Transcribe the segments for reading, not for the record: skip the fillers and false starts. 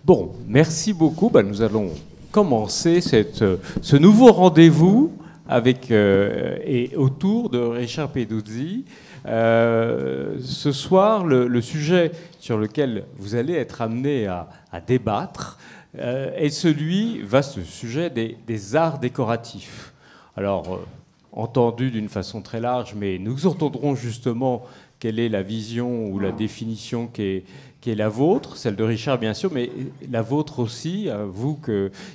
Bon, merci beaucoup. Nous allons commencer ce nouveau rendez-vous avec et autour de Richard Peduzzi. Ce soir, le sujet sur lequel vous allez être amené à débattre est celui, vaste sujet, des arts décoratifs. Alors, entendu d'une façon très large, mais nous entendrons justement quelle est la vision ou la définition qui est la vôtre, celle de Richard bien sûr, mais la vôtre aussi, vous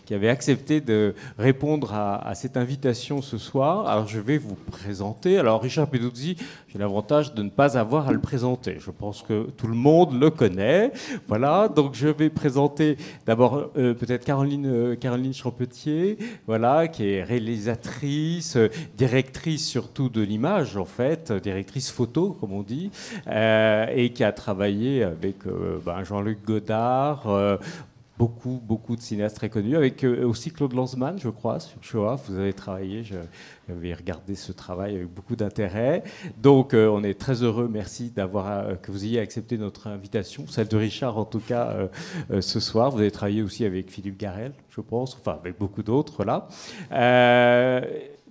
qui avez accepté de répondre à cette invitation ce soir. Alors je vais vous présenter. Alors Richard Peduzzi, j'ai l'avantage de ne pas avoir à le présenter. Je pense que tout le monde le connaît. Voilà, donc je vais présenter d'abord peut-être Caroline Champetier, voilà, qui est réalisatrice, directrice surtout de l'image en fait, directrice photo comme on dit, et qui a travaillé avec Jean-Luc Godard, beaucoup de cinéastes très connus, avec aussi Claude Lanzmann, je crois, sur Shoah. Vous avez travaillé, j'avais regardé ce travail avec beaucoup d'intérêt. Donc on est très heureux, merci que vous ayez accepté notre invitation, celle de Richard en tout cas ce soir. Vous avez travaillé aussi avec Philippe Garrel, je pense, enfin avec beaucoup d'autres là.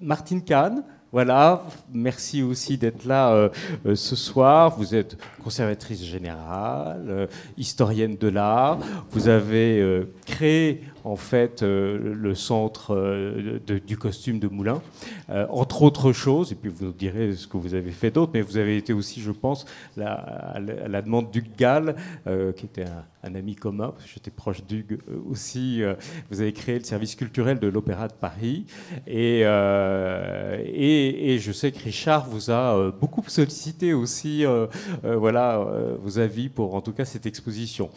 Martine Kahn. Voilà, merci aussi d'être là ce soir. Vous êtes conservatrice générale, historienne de l'art. Vous avez créé en fait le centre du costume de Moulins, entre autres choses, et puis vous nous direz ce que vous avez fait d'autre, mais vous avez été aussi, je pense, à la demande d'Hugues Gall, qui était un ami commun, parce que j'étais proche d'Hugues aussi, vous avez créé le service culturel de l'Opéra de Paris, et je sais que Richard vous a beaucoup sollicité aussi vos avis pour en tout cas cette exposition.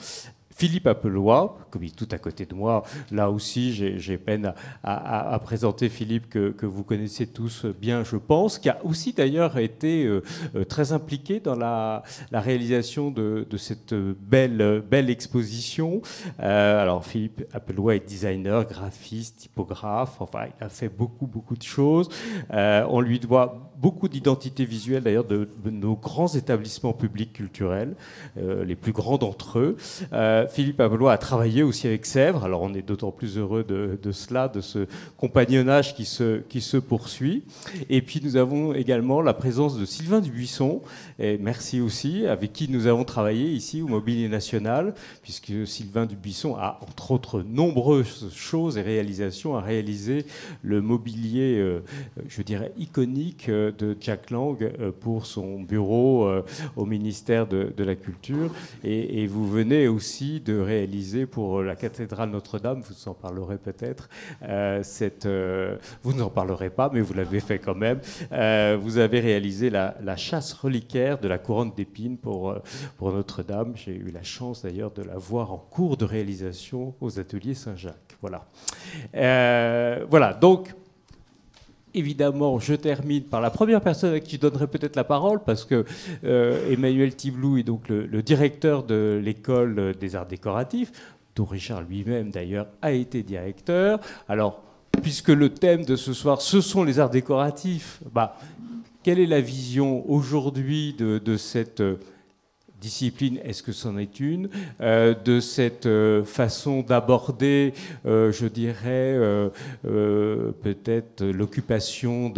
Philippe Appelois, comme il est tout à côté de moi, là aussi j'ai peine à présenter Philippe que vous connaissez tous bien, je pense, qui a aussi d'ailleurs été très impliqué dans la réalisation de cette belle exposition. Alors Philippe Appelois est designer, graphiste, typographe, enfin il a fait beaucoup de choses. On lui doit beaucoup d'identité visuelle d'ailleurs de nos grands établissements publics culturels, les plus grands d'entre eux. Philippe Appelois a travaillé aussi avec Sèvres, alors on est d'autant plus heureux de cela, de ce compagnonnage qui se poursuit. Et puis nous avons également la présence de Sylvain Dubuisson, et merci aussi, avec qui nous avons travaillé ici au Mobilier National, puisque Sylvain Dubuisson a entre autres nombreuses choses et réalisations, a réalisé le mobilier, je dirais, iconique de Jack Lang pour son bureau au ministère de la Culture. Et vous venez aussi de réaliser pour la cathédrale Notre-Dame, vous en parlerez peut-être, vous n'en parlerez pas, mais vous l'avez fait quand même, vous avez réalisé la chasse reliquaire de la couronne d'épines pour Notre-Dame. J'ai eu la chance d'ailleurs de la voir en cours de réalisation aux ateliers Saint-Jacques. Voilà, donc évidemment, je termine par la première personne à qui je donnerai peut-être la parole, parce que Emmanuel Tiblou est donc le directeur de l'école des arts décoratifs, dont Richard lui-même d'ailleurs a été directeur. Alors, puisque le thème de ce soir, ce sont les arts décoratifs, quelle est la vision aujourd'hui de cette discipline, est-ce que c'en est une, de cette façon d'aborder, je dirais, peut-être l'occupation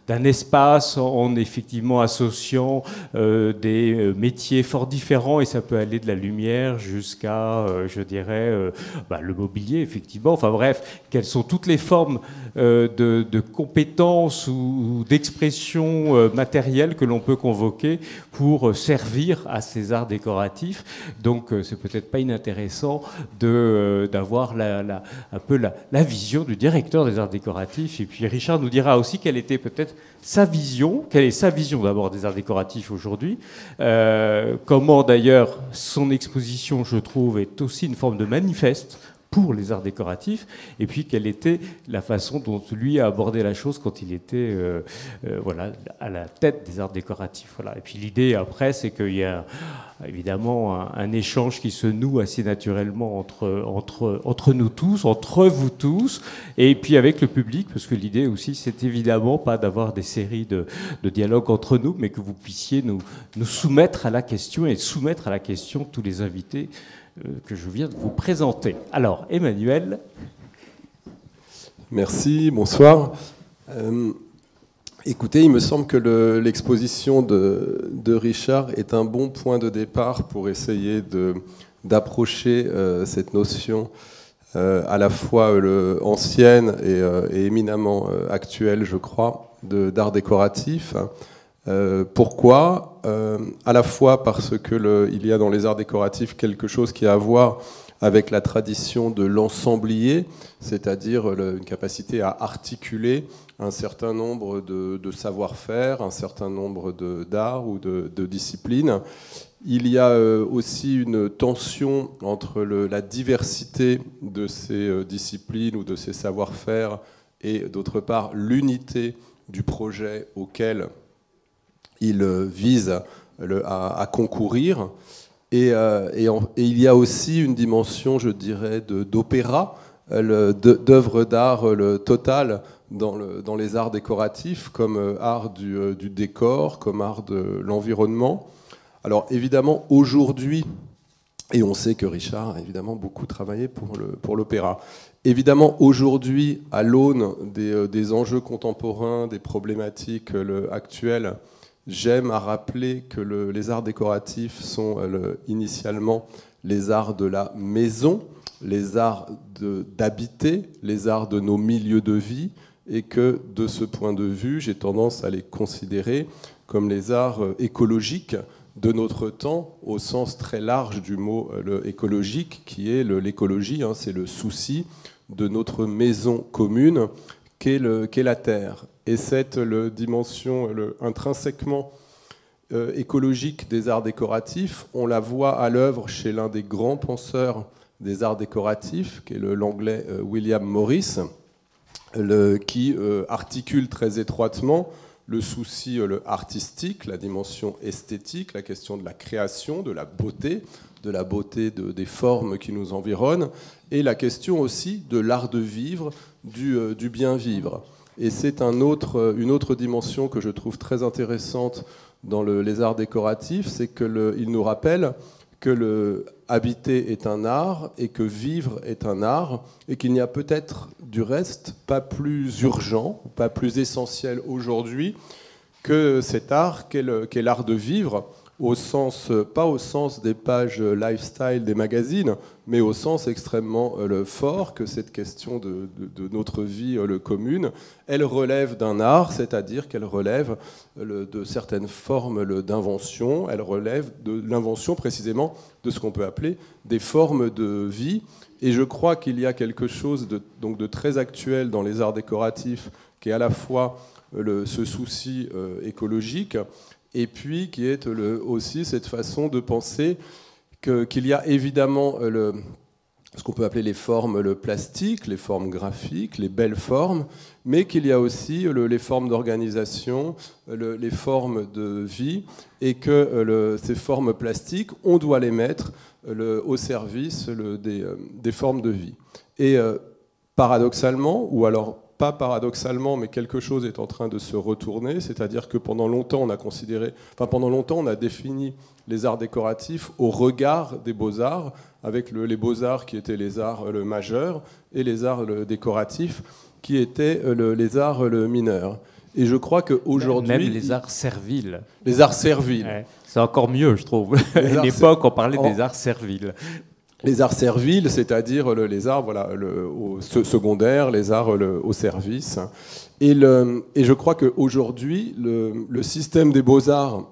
d'un espace en effectivement associant des métiers fort différents, et ça peut aller de la lumière jusqu'à, je dirais, le mobilier, effectivement. Enfin bref, quelles sont toutes les formes de compétences ou d'expression matérielle que l'on peut convoquer pour servir à ces arts décoratifs. Donc c'est peut-être pas inintéressant d'avoir un peu la vision du directeur des arts décoratifs. Et puis Richard nous dira aussi quelle était peut-être sa vision, quelle est sa vision d'abord des arts décoratifs aujourd'hui, comment d'ailleurs son exposition, je trouve, est aussi une forme de manifeste pour les arts décoratifs, et puis quelle était la façon dont lui a abordé la chose quand il était à la tête des arts décoratifs. Voilà. Et puis l'idée après, c'est qu'il y a évidemment un échange qui se noue assez naturellement entre nous tous, entre vous tous, et puis avec le public, parce que l'idée aussi, c'est évidemment pas d'avoir des séries de dialogues entre nous, mais que vous puissiez nous soumettre à la question et soumettre à la question tous les invités que je viens de vous présenter. Alors, Emmanuel. Merci, bonsoir. Écoutez, il me semble que l'exposition de Richard est un bon point de départ pour essayer d'approcher cette notion à la fois ancienne et éminemment actuelle, je crois, d'art décoratif. Pourquoi ? À la fois parce qu'il y a dans les arts décoratifs quelque chose qui a à voir avec la tradition de l'ensemblier, c'est-à-dire une capacité à articuler un certain nombre de savoir-faire, un certain nombre d'arts ou de disciplines. Il y a aussi une tension entre la diversité de ces disciplines ou de ces savoir-faire et d'autre part l'unité du projet auquel il vise à concourir. Et il y a aussi une dimension, je dirais, d'opéra, d'œuvre d'art totale dans les arts décoratifs, comme art du décor, comme art de l'environnement. Alors évidemment, aujourd'hui, et on sait que Richard a évidemment beaucoup travaillé pour l'opéra, évidemment, aujourd'hui, à l'aune des enjeux contemporains, des problématiques actuelles, j'aime à rappeler que les arts décoratifs sont initialement les arts de la maison, les arts d'habiter, les arts de nos milieux de vie, et que de ce point de vue, j'ai tendance à les considérer comme les arts écologiques de notre temps, au sens très large du mot écologique, qui est l'écologie, hein, c'est le souci de notre maison commune, qu'est la Terre. Et cette dimension intrinsèquement écologique des arts décoratifs, on la voit à l'œuvre chez l'un des grands penseurs des arts décoratifs, qui est l'anglais William Morris, qui articule très étroitement le souci artistique, la dimension esthétique, la question de la création, de la beauté des formes qui nous environnent, et la question aussi de l'art de vivre, du bien vivre. Et c'est une autre dimension que je trouve très intéressante dans les arts décoratifs, c'est qu'il nous rappelle que habiter est un art et que vivre est un art, et qu'il n'y a peut-être du reste pas plus urgent, pas plus essentiel aujourd'hui que cet art qu'est l'art de vivre, pas au sens des pages lifestyle des magazines, mais au sens extrêmement fort que cette question de notre vie commune, elle relève d'un art, c'est-à-dire qu'elle relève de certaines formes d'invention, elle relève de l'invention précisément de ce qu'on peut appeler des formes de vie. Et je crois qu'il y a quelque chose de très actuel dans les arts décoratifs, qui est à la fois ce souci écologique, et puis qui est aussi cette façon de penser qu'il y a évidemment ce qu'on peut appeler les formes plastiques, les formes graphiques, les belles formes, mais qu'il y a aussi les formes d'organisation, les formes de vie, et que ces formes plastiques, on doit les mettre au service des formes de vie. Et paradoxalement, ou alors pas paradoxalement, mais quelque chose est en train de se retourner, c'est-à-dire que pendant longtemps, on a défini les arts décoratifs au regard des beaux-arts, avec les beaux-arts qui étaient les arts majeurs et les arts décoratifs qui étaient les arts mineurs. Et je crois qu'aujourd'hui... Même les arts serviles. Les arts serviles. Ouais, c'est encore mieux, je trouve. À l'époque, on parlait des arts serviles. Les arts serviles, c'est-à-dire les arts secondaires, les arts au service. Et je crois qu'aujourd'hui, le système des beaux-arts,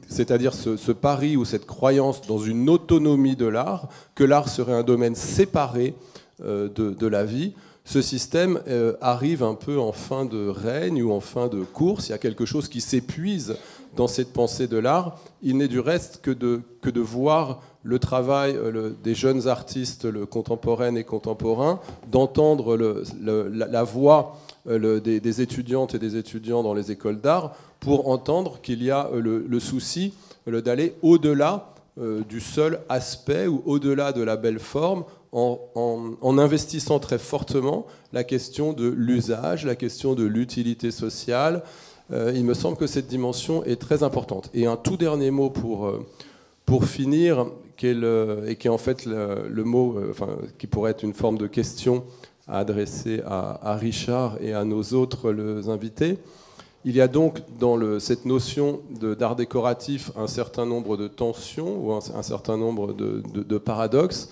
c'est-à-dire ce pari ou cette croyance dans une autonomie de l'art, que l'art serait un domaine séparé de la vie, ce système arrive un peu en fin de règne ou en fin de course. Il y a quelque chose qui s'épuise dans cette pensée de l'art. Il n'est du reste que de voir le travail des jeunes artistes contemporaines et contemporains, d'entendre la voix des étudiantes et des étudiants dans les écoles d'art, pour entendre qu'il y a le souci d'aller au-delà du seul aspect ou au-delà de la belle forme, en investissant très fortement la question de l'usage, la question de l'utilité sociale. Il me semble que cette dimension est très importante. Et un tout dernier mot pour finir, qui est en fait le mot, qui pourrait être une forme de question à adresser à Richard et à nos autres invités. Il y a donc dans cette notion d'art décoratif un certain nombre de tensions ou un certain nombre de paradoxes.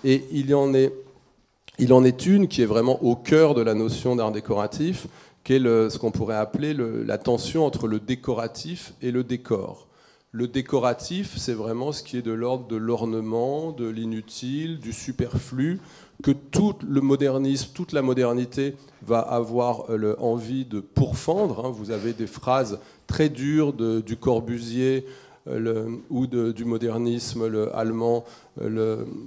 Et il en est une qui est vraiment au cœur de la notion d'art décoratif, qui est ce qu'on pourrait appeler la tension entre le décoratif et le décor. Le décoratif, c'est vraiment ce qui est de l'ordre de l'ornement, de l'inutile, du superflu, que tout le modernisme, toute la modernité va avoir envie de pourfendre. Vous avez des phrases très dures du Corbusier ou du modernisme allemand,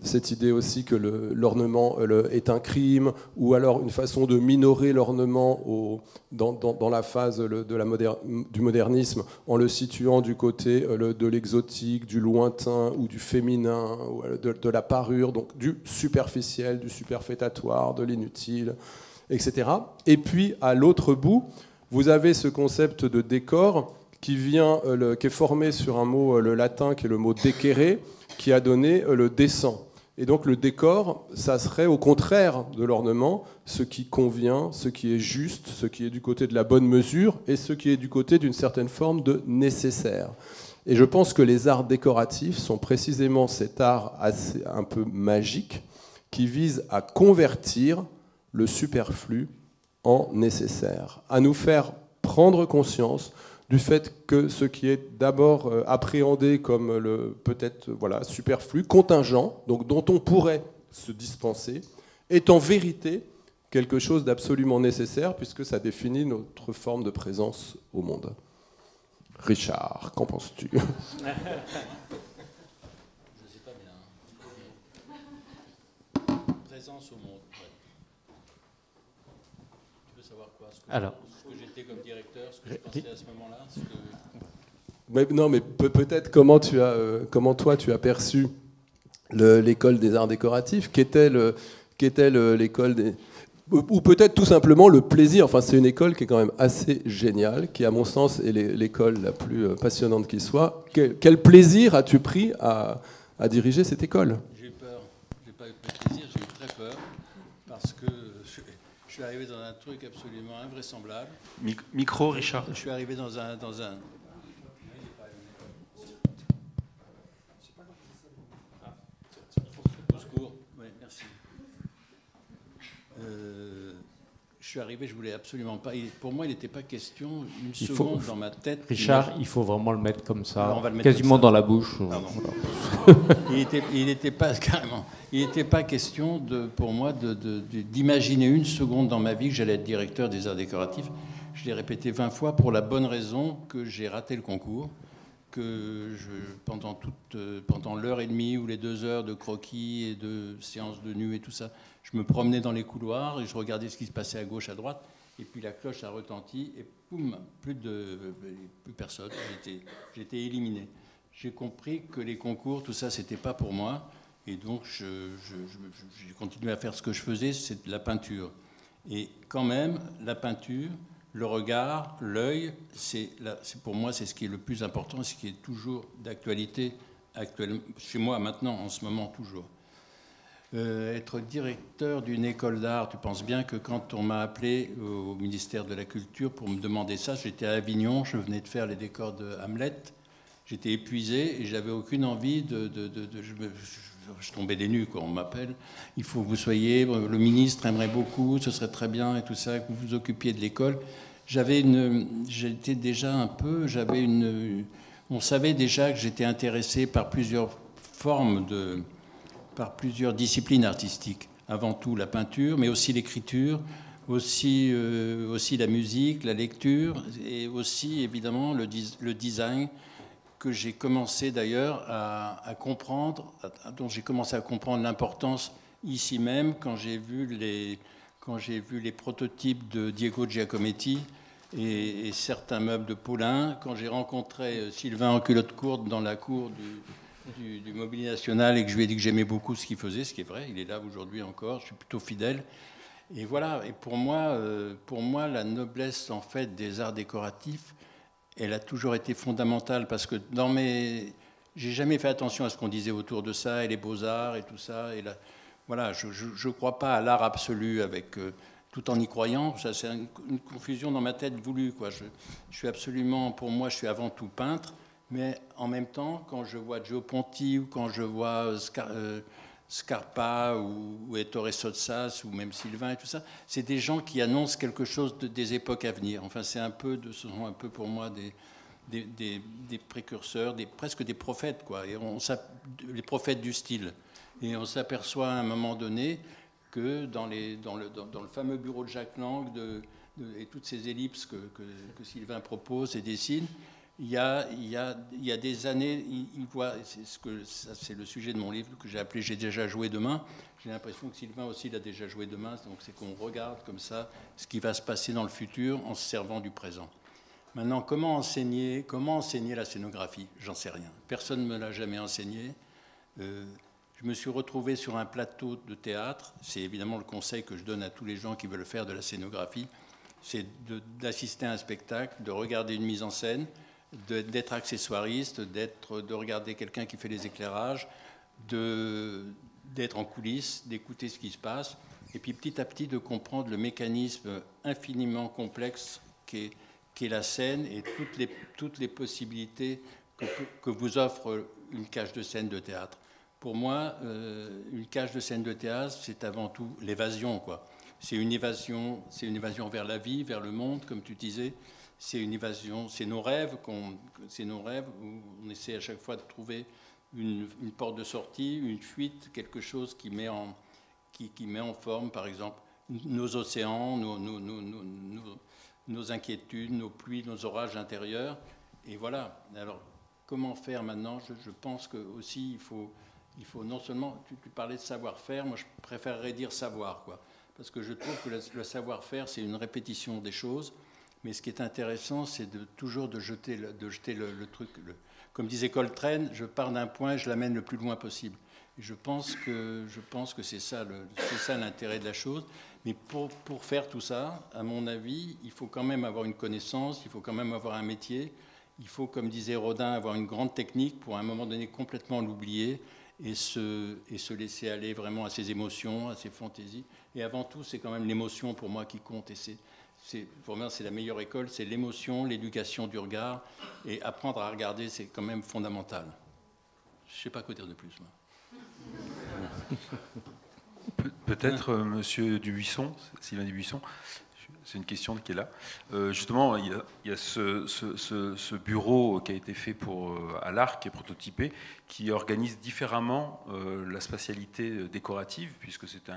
cette idée aussi que l'ornement est un crime, ou alors une façon de minorer l'ornement dans la phase du modernisme en le situant du côté de l'exotique, du lointain ou du féminin, ou de la parure, donc du superficiel, du superfétatoire, de l'inutile, etc. Et puis à l'autre bout, vous avez ce concept de décor qui est formé sur un mot le latin qui est le mot décere, qui a donné le décent. Et donc le décor, ça serait au contraire de l'ornement, ce qui convient, ce qui est juste, ce qui est du côté de la bonne mesure et ce qui est du côté d'une certaine forme de nécessaire. Et je pense que les arts décoratifs sont précisément cet art un peu magique qui vise à convertir le superflu en nécessaire, à nous faire prendre conscience du fait que ce qui est d'abord appréhendé comme peut-être superflu, contingent, donc dont on pourrait se dispenser, est en vérité quelque chose d'absolument nécessaire puisque ça définit notre forme de présence au monde. Richard, qu'en penses-tu ? Je sais pas bien. Présence au monde. Ouais. Tu veux savoir quoi ? Alors. Ce que j'étais comme directeur, ce que je pensais à ce moment-là. Mais peut-être comment toi tu as perçu l'école des arts décoratifs, qu'était l'école des... Ou peut-être tout simplement le plaisir. Enfin, c'est une école qui est quand même assez géniale, qui à mon sens est l'école la plus passionnante qui soit. Quel plaisir as-tu pris à diriger cette école ? J'ai eu peur. J'ai pas eu plaisir, j'ai eu très peur parce que je suis arrivé dans un truc absolument invraisemblable. Micro, Richard. Je suis arrivé dans un... Au secours. Oui, merci. Je suis arrivé, je voulais absolument pas... Pour moi, il n'était pas question une seconde dans ma tête. Richard, il faut vraiment le mettre comme ça, on va le mettre quasiment comme ça. Dans la bouche. Il n'était pas carrément. Il n'était pas question pour moi d'imaginer une seconde dans ma vie que j'allais être directeur des arts décoratifs. Je l'ai répété 20 fois pour la bonne raison que j'ai raté le concours, que pendant l'heure et demie ou les 2 heures de croquis et de séances de nu et tout ça, je me promenais dans les couloirs et je regardais ce qui se passait à gauche, à droite, et puis la cloche a retenti et poum, plus personne. J'étais éliminé. J'ai compris que les concours, tout ça, c'était pas pour moi, et donc j'ai continué à faire ce que je faisais, c'est de la peinture. Et quand même, la peinture, le regard, l'œil, pour moi, c'est ce qui est le plus important, ce qui est toujours d'actualité, chez moi maintenant, en ce moment, toujours. Être directeur d'une école d'art, tu penses bien que quand on m'a appelé au ministère de la Culture pour me demander ça, j'étais à Avignon, je venais de faire les décors de Hamlet, j'étais épuisé et j'avais aucune envie je tombais des nues, quoi. On m'appelle, il faut que vous soyez, le ministre aimerait beaucoup, ce serait très bien et tout ça, que vous vous occupiez de l'école. On savait déjà que j'étais intéressé par plusieurs plusieurs disciplines artistiques. Avant tout la peinture, mais aussi l'écriture, aussi la musique, la lecture, et aussi évidemment le design, que j'ai commencé d'ailleurs à comprendre, dont j'ai commencé à comprendre l'importance ici même quand j'ai vu les prototypes de Diego Giacometti et certains meubles de Paulin, quand j'ai rencontré Sylvain en culotte courte dans la cour du Mobilier National et que je lui ai dit que j'aimais beaucoup ce qu'il faisait, ce qui est vrai, il est là aujourd'hui encore, je suis plutôt fidèle. Et voilà, et pour moi, la noblesse en fait des arts décoratifs, elle a toujours été fondamentale parce que j'ai jamais fait attention à ce qu'on disait autour de ça, et les beaux-arts et tout ça. Et voilà, je ne crois pas à l'art absolu tout en y croyant. Ça, c'est une confusion dans ma tête voulue, quoi. Je suis absolument, pour moi, je suis avant tout peintre, mais en même temps, quand je vois Gio Ponti ou quand je vois Scarpa ou Ettore Sottsass ou même Sylvain et tout ça, c'est des gens qui annoncent quelque chose des époques à venir. Enfin, ce sont un peu pour moi des précurseurs, presque des prophètes, quoi. Et les prophètes du style. Et on s'aperçoit à un moment donné que dans le fameux bureau de Jacques Lang et toutes ces ellipses que Sylvain propose et dessine, il y a des années, il voit, c'est le sujet de mon livre que j'ai appelé « J'ai déjà joué demain ». J'ai l'impression que Sylvain aussi l'a déjà joué demain, donc c'est qu'on regarde comme ça ce qui va se passer dans le futur en se servant du présent. Maintenant, comment enseigner la scénographie? J'en sais rien. Personne ne me l'a jamais enseigné. Je me suis retrouvé sur un plateau de théâtre. C'est évidemment le conseil que je donne à tous les gens qui veulent faire de la scénographie. C'est d'assister à un spectacle, de regarder une mise en scène, d'être accessoiriste, de regarder quelqu'un qui fait les éclairages, d'être en coulisses, d'écouter ce qui se passe, et puis petit à petit de comprendre le mécanisme infiniment complexe qu'est la scène et toutes les possibilités que vous offre une cage de scène de théâtre. Pour moi, une cage de scène de théâtre, c'est avant tout l'évasion, quoi. C'est une évasion vers la vie, vers le monde, comme tu disais. C'est une évasion, c'est nos rêves où on essaie à chaque fois de trouver une porte de sortie, une fuite, quelque chose qui met en forme, par exemple, nos océans, nos inquiétudes, nos pluies, nos orages intérieurs. Et voilà. Alors, comment faire maintenant? Je pense que aussi il faut non seulement, tu parlais de savoir-faire, moi je préférerais dire savoir, quoi. Parce que je trouve que le savoir-faire, c'est une répétition des choses. Mais ce qui est intéressant, c'est toujours de jeter le truc. Comme disait Coltrane, je pars d'un point et je l'amène le plus loin possible. Et je pense que c'est ça l'intérêt de la chose. Mais pour faire tout ça, à mon avis, il faut quand même avoir une connaissance, il faut quand même avoir un métier. Il faut, comme disait Rodin, avoir une grande technique pour à un moment donné complètement l'oublier et se laisser aller vraiment à ses émotions, à ses fantaisies. Et avant tout, c'est quand même l'émotion pour moi qui compte. Et pour moi, c'est la meilleure école, c'est l'émotion, l'éducation du regard. Et apprendre à regarder, c'est quand même fondamental. Je ne sais pas quoi dire de plus, moi. Peut-être, monsieur Dubuisson, Sylvain Dubuisson, c'est une question qui est là. Justement, il y a ce bureau qui a été fait à l'Arc, qui est prototypé, qui organise différemment la spatialité décorative, puisque c'est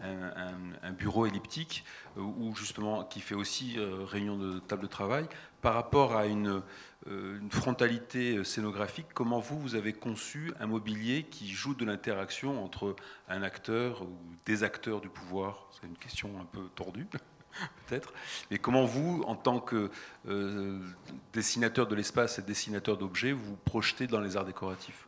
un bureau elliptique, qui fait aussi réunion de table de travail. Par rapport à une frontalité scénographique, comment vous avez conçu un mobilier qui joue de l'interaction entre un acteur ou des acteurs du pouvoir? C'est une question un peu tordue. Peut-être. Mais comment vous, en tant que dessinateur de l'espace et dessinateur d'objets, vous projetez dans les arts décoratifs?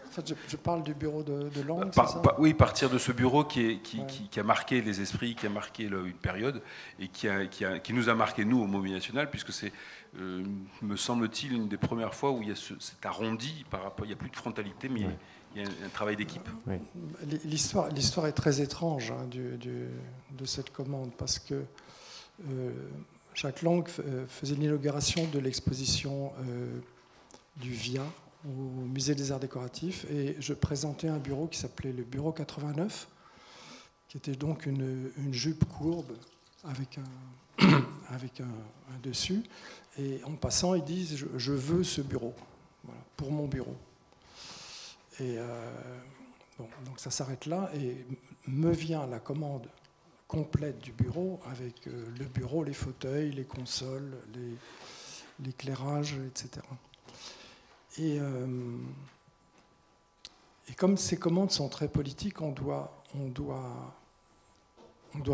En fait, je parle du bureau de Lang, oui, partir de ce bureau qui a marqué les esprits, qui a marqué une période et qui nous a marqué, nous, au Mobilier National, puisque c'est, me semble-t-il, une des premières fois où il y a cet arrondi par rapport, il n'y a plus de frontalité, mais il y a un travail d'équipe. Oui. L'histoire est très étrange de cette commande, parce que Jacques Lang faisait l'inauguration de l'exposition du VIA au Musée des Arts Décoratifs, et je présentais un bureau qui s'appelait le Bureau 89, qui était donc une jupe courbe avec un dessus, et en passant ils disent je veux ce bureau, voilà, pour mon bureau. Et donc ça s'arrête là, et me vient la commande complète du bureau avec le bureau, les fauteuils, les consoles, l'éclairage, etc. Et Et comme ces commandes sont très politiques, on doit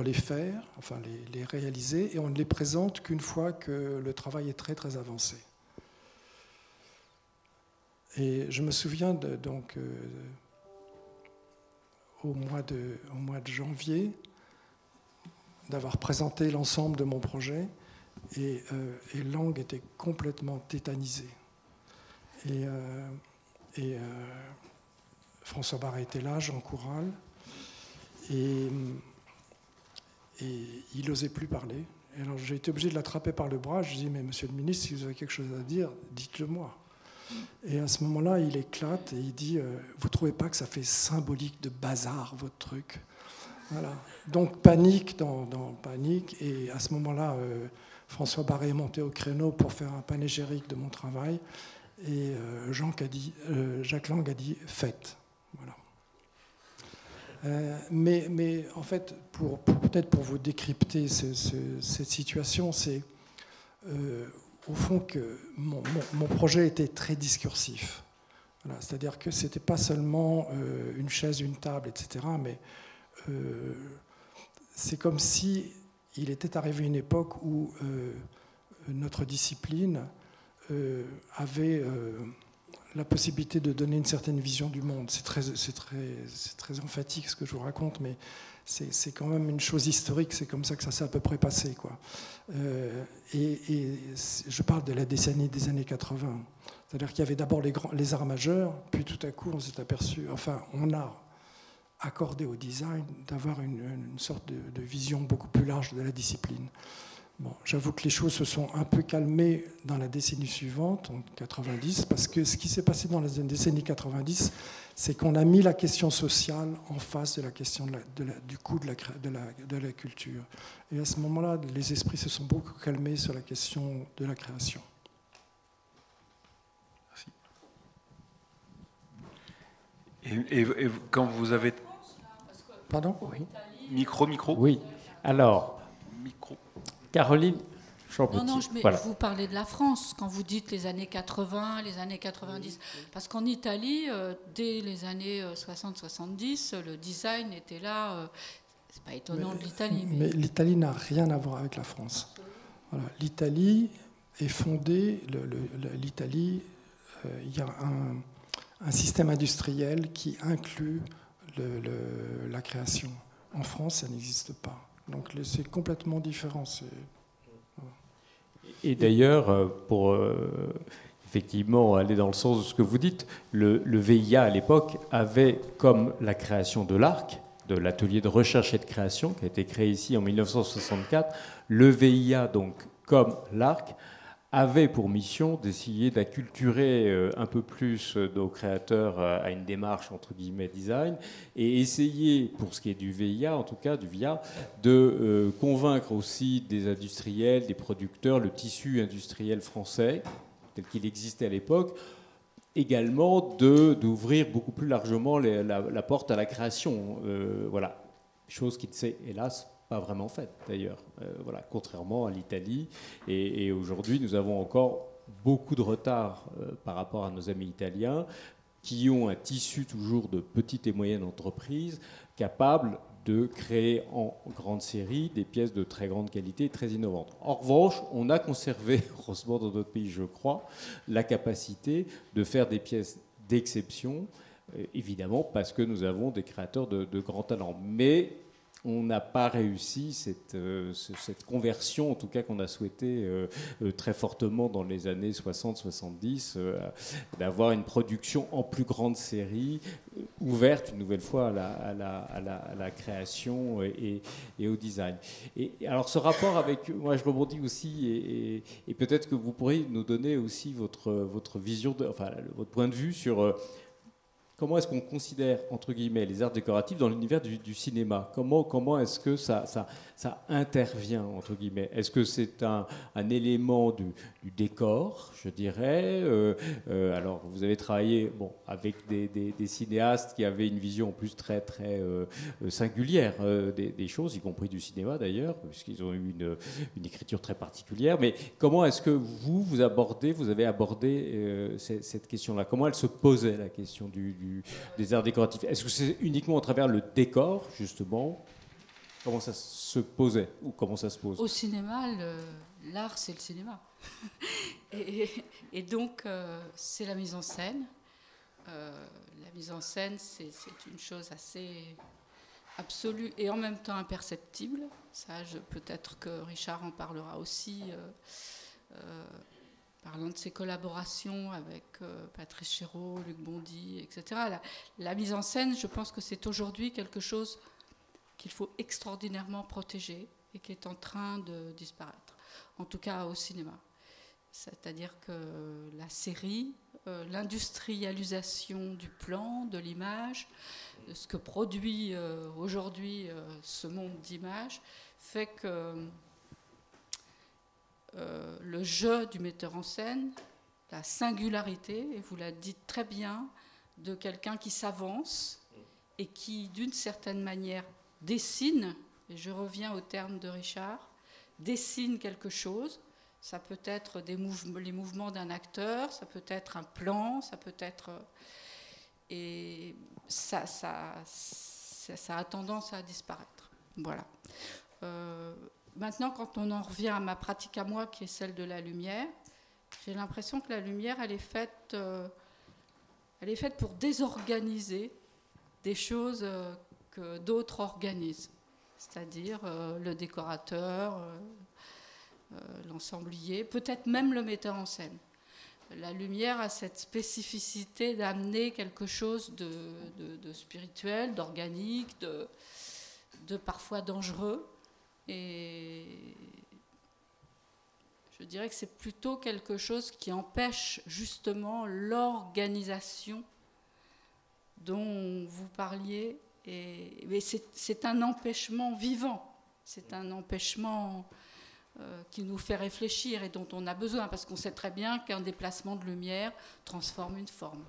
les faire, enfin les réaliser, et on ne les présente qu'une fois que le travail est très très avancé. Et je me souviens donc au mois de janvier d'avoir présenté l'ensemble de mon projet, et Lang était complètement tétanisé. Et François Barret était là, Jean Coural, et il n'osait plus parler. Et alors j'ai été obligé de l'attraper par le bras. Je lui ai dit, mais monsieur le ministre, si vous avez quelque chose à dire, dites-le moi. Et à ce moment-là, il éclate et il dit, vous ne trouvez pas que ça fait symbolique de bazar, votre truc? Voilà. Donc panique dans panique. Et à ce moment-là, François Barret est monté au créneau pour faire un panégyrique de mon travail. Et Jacques Lang a dit, faites. Voilà. Mais en fait, peut-être pour vous décrypter cette situation, c'est au fond que mon projet était très discursif. Voilà, c'est-à-dire que ce n'était pas seulement une chaise, une table, etc., mais c'est comme si il était arrivé une époque où notre discipline avait la possibilité de donner une certaine vision du monde. C'est très emphatique ce que je vous raconte, mais c'est quand même une chose historique, c'est comme ça que ça s'est à peu près passé, quoi. Et je parle de la décennie des années 80. C'est-à-dire qu'il y avait d'abord les arts majeurs, puis tout à coup on s'est aperçu, enfin on a accordé au design d'avoir une sorte de vision beaucoup plus large de la discipline. Bon, j'avoue que les choses se sont un peu calmées dans la décennie suivante, en 90, parce que ce qui s'est passé dans la décennie 90, c'est qu'on a mis la question sociale en face de la question du coût de la culture. Et à ce moment-là, les esprits se sont beaucoup calmés sur la question de la création. Merci. Et quand vous avez... Pardon ? Oui. Micro. Oui. Alors... Micro. Caroline Champotier. Non, je vous parlais de la France, quand vous dites les années 80, les années 90. Parce qu'en Italie, dès les années 60-70, le design était là. C'est pas étonnant de l'Italie. Mais l'Italie n'a rien à voir avec la France. Voilà. L'Italie est fondée... L'Italie, il y a un système industriel qui inclut la création. En France, ça n'existe pas. Donc c'est complètement différent. Et d'ailleurs, pour effectivement aller dans le sens de ce que vous dites, le VIA à l'époque avait comme la création de l'ARC, de l'atelier de recherche et de création, qui a été créé ici en 1964, le VIA, donc comme l'ARC, avait pour mission d'essayer d'acculturer un peu plus nos créateurs à une démarche entre guillemets design, et essayer, pour ce qui est du VIA, en tout cas du VIA, de convaincre aussi des industriels, des producteurs, le tissu industriel français, tel qu'il existait à l'époque, également d'ouvrir beaucoup plus largement la porte à la création. Voilà. Chose qui ne s'est, hélas, pas vraiment faite d'ailleurs, voilà, contrairement à l'Italie. Et aujourd'hui, nous avons encore beaucoup de retard par rapport à nos amis italiens, qui ont un tissu toujours de petites et moyennes entreprises capables de créer en grande série des pièces de très grande qualité et très innovantes. En revanche, on a conservé, heureusement dans notre pays, je crois, la capacité de faire des pièces d'exception, évidemment parce que nous avons des créateurs de grands talents. Mais on n'a pas réussi cette conversion, en tout cas qu'on a souhaité très fortement dans les années 60-70, d'avoir une production en plus grande série, ouverte une nouvelle fois à la création et au design. Et alors ce rapport avec, moi je rebondis aussi, et peut-être que vous pourriez nous donner aussi votre vision, votre point de vue sur... Comment est-ce qu'on considère, entre guillemets, les arts décoratifs dans l'univers du cinéma ? Comment est-ce que ça intervient, entre guillemets ? Est-ce que c'est un élément du décor, je dirais ? Alors, vous avez travaillé avec des cinéastes qui avaient une vision en plus très, très singulière des choses, y compris du cinéma d'ailleurs, puisqu'ils ont eu une écriture très particulière. Mais comment est-ce que vous avez abordé cette question-là ? Comment elle se posait, la question du des arts décoratifs? Est-ce que c'est uniquement à travers le décor, justement? Comment ça se posait ou comment ça se pose? Au cinéma, l'art, c'est le cinéma. et donc, c'est la mise en scène. La mise en scène, c'est une chose assez absolue et en même temps imperceptible. Ça, peut-être que Richard en parlera aussi, parlant de ses collaborations avec Patrice Chéreau, Luc Bondy, etc. La mise en scène, je pense que c'est aujourd'hui quelque chose qu'il faut extraordinairement protéger et qui est en train de disparaître, en tout cas au cinéma. C'est-à-dire que la série, l'industrialisation du plan, de l'image, de ce que produit aujourd'hui ce monde d'image, fait que le jeu du metteur en scène, la singularité, et vous l'avez dit très bien, de quelqu'un qui s'avance et qui, d'une certaine manière, dessine, et je reviens au terme de Richard, dessine quelque chose. Ça peut être les mouvements d'un acteur, ça peut être un plan, ça peut être... Et ça a tendance à disparaître. Voilà. Maintenant, quand on en revient à ma pratique à moi, qui est celle de la lumière, j'ai l'impression que la lumière, elle est faite pour désorganiser des choses que d'autres organisent. C'est-à-dire le décorateur... l'ensemblier, peut-être même le metteur en scène. La lumière a cette spécificité d'amener quelque chose de spirituel, d'organique, de parfois dangereux. Et je dirais que c'est plutôt quelque chose qui empêche justement l'organisation dont vous parliez. Mais c'est un empêchement vivant, c'est un empêchement... qui nous fait réfléchir et dont on a besoin, parce qu'on sait très bien qu'un déplacement de lumière transforme une forme.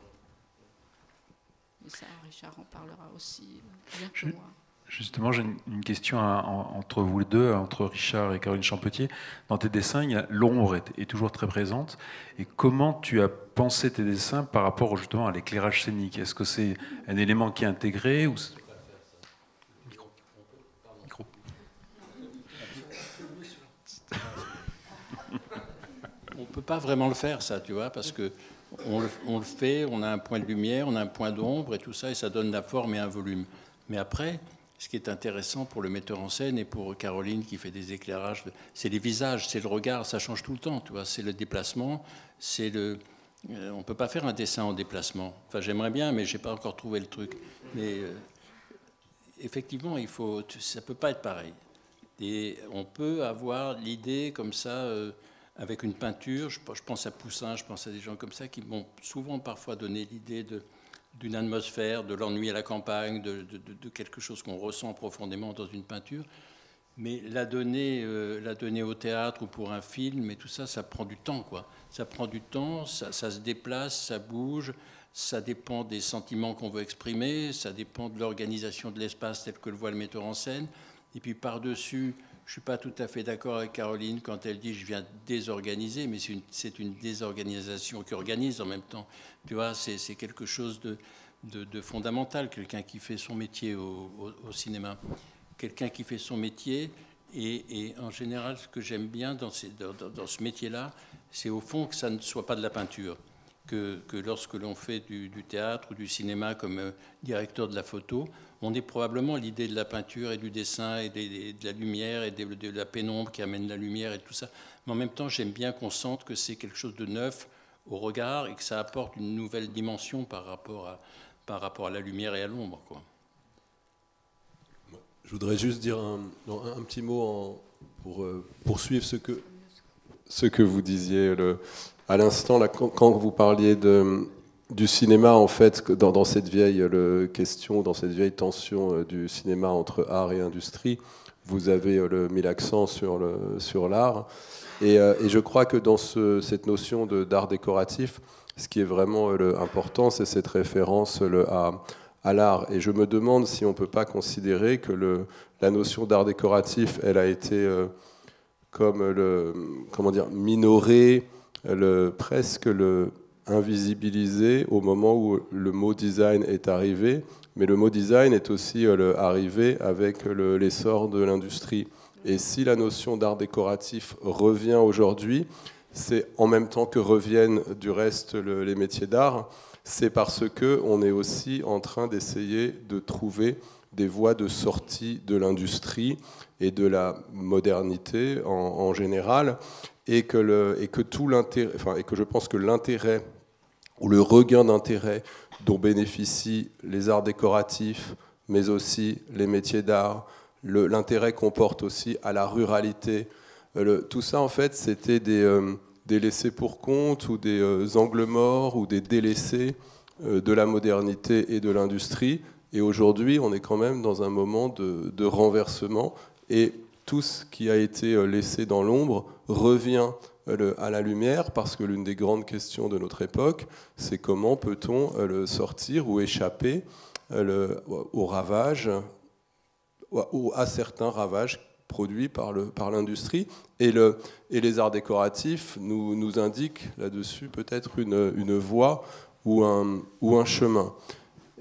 Et ça, Richard en parlera aussi bien que moi. Justement, j'ai une question entre vous les deux, entre Richard et Caroline Champetier. Dans tes dessins, l'ombre est toujours très présente. Et comment tu as pensé tes dessins par rapport justement à l'éclairage scénique? Est-ce que c'est un élément qui est intégré ou... On ne peut pas vraiment le faire, ça, tu vois, parce que on le fait, on a un point de lumière, on a un point d'ombre et tout ça, et ça donne la forme et un volume. Mais après, ce qui est intéressant pour le metteur en scène et pour Caroline qui fait des éclairages, c'est les visages, c'est le regard, ça change tout le temps, tu vois, c'est le déplacement, c'est le... On ne peut pas faire un dessin en déplacement. Enfin, j'aimerais bien, mais je n'ai pas encore trouvé le truc. Mais effectivement, ça ne peut pas être pareil. Et on peut avoir l'idée comme ça... avec une peinture, je pense à Poussin, je pense à des gens comme ça qui m'ont souvent parfois donné l'idée d'une atmosphère, de l'ennui à la campagne, de quelque chose qu'on ressent profondément dans une peinture. Mais la donner au théâtre ou pour un film, et tout ça, ça prend du temps, quoi. Ça prend du temps, ça se déplace, ça bouge, ça dépend des sentiments qu'on veut exprimer, ça dépend de l'organisation de l'espace tel que le voit le metteur en scène. Et puis par-dessus... Je ne suis pas tout à fait d'accord avec Caroline quand elle dit « je viens désorganiser », mais c'est une désorganisation qui organise en même temps. Tu vois, c'est quelque chose de fondamental, quelqu'un qui fait son métier au cinéma. Quelqu'un qui fait son métier, et en général, ce que j'aime bien dans ce métier-là, c'est au fond que ça ne soit pas de la peinture. Que lorsque l'on fait du théâtre ou du cinéma comme directeur de la photo, on est probablement l'idée de la peinture et du dessin et de la lumière et de la pénombre qui amène la lumière et tout ça. Mais en même temps, j'aime bien qu'on sente que c'est quelque chose de neuf au regard et que ça apporte une nouvelle dimension par rapport à la lumière et à l'ombre, quoi. Je voudrais juste dire un petit mot pour poursuivre ce que vous disiez à l'instant, là, quand vous parliez du cinéma, en fait, dans cette vieille question, dans cette vieille tension du cinéma entre art et industrie, vous avez mis l'accent sur l'art. Et je crois que dans cette notion d'art décoratif, ce qui est vraiment important, c'est cette référence à l'art. Et je me demande si on ne peut pas considérer que la notion d'art décoratif, elle a été minorée, presque invisibilisé au moment où le mot design est arrivé, mais le mot design est aussi arrivé avec l'essor de l'industrie. Et si la notion d'art décoratif revient aujourd'hui, c'est en même temps que reviennent du reste les métiers d'art, c'est parce qu'on est aussi en train d'essayer de trouver des voies de sortie de l'industrie et de la modernité en général, et que je pense que l'intérêt ou le regain d'intérêt dont bénéficient les arts décoratifs, mais aussi les métiers d'art, l'intérêt qu'on porte aussi à la ruralité, tout ça en fait c'était des laissés pour compte ou des angles morts ou des délaissés de la modernité et de l'industrie. Et aujourd'hui, on est quand même dans un moment de renversement, et tout ce qui a été laissé dans l'ombre revient à la lumière, parce que l'une des grandes questions de notre époque, c'est comment peut-on sortir ou échapper aux ravages, ou à certains ravages produits par l'industrie. Et les arts décoratifs nous indiquent là-dessus peut-être une voie ou un chemin.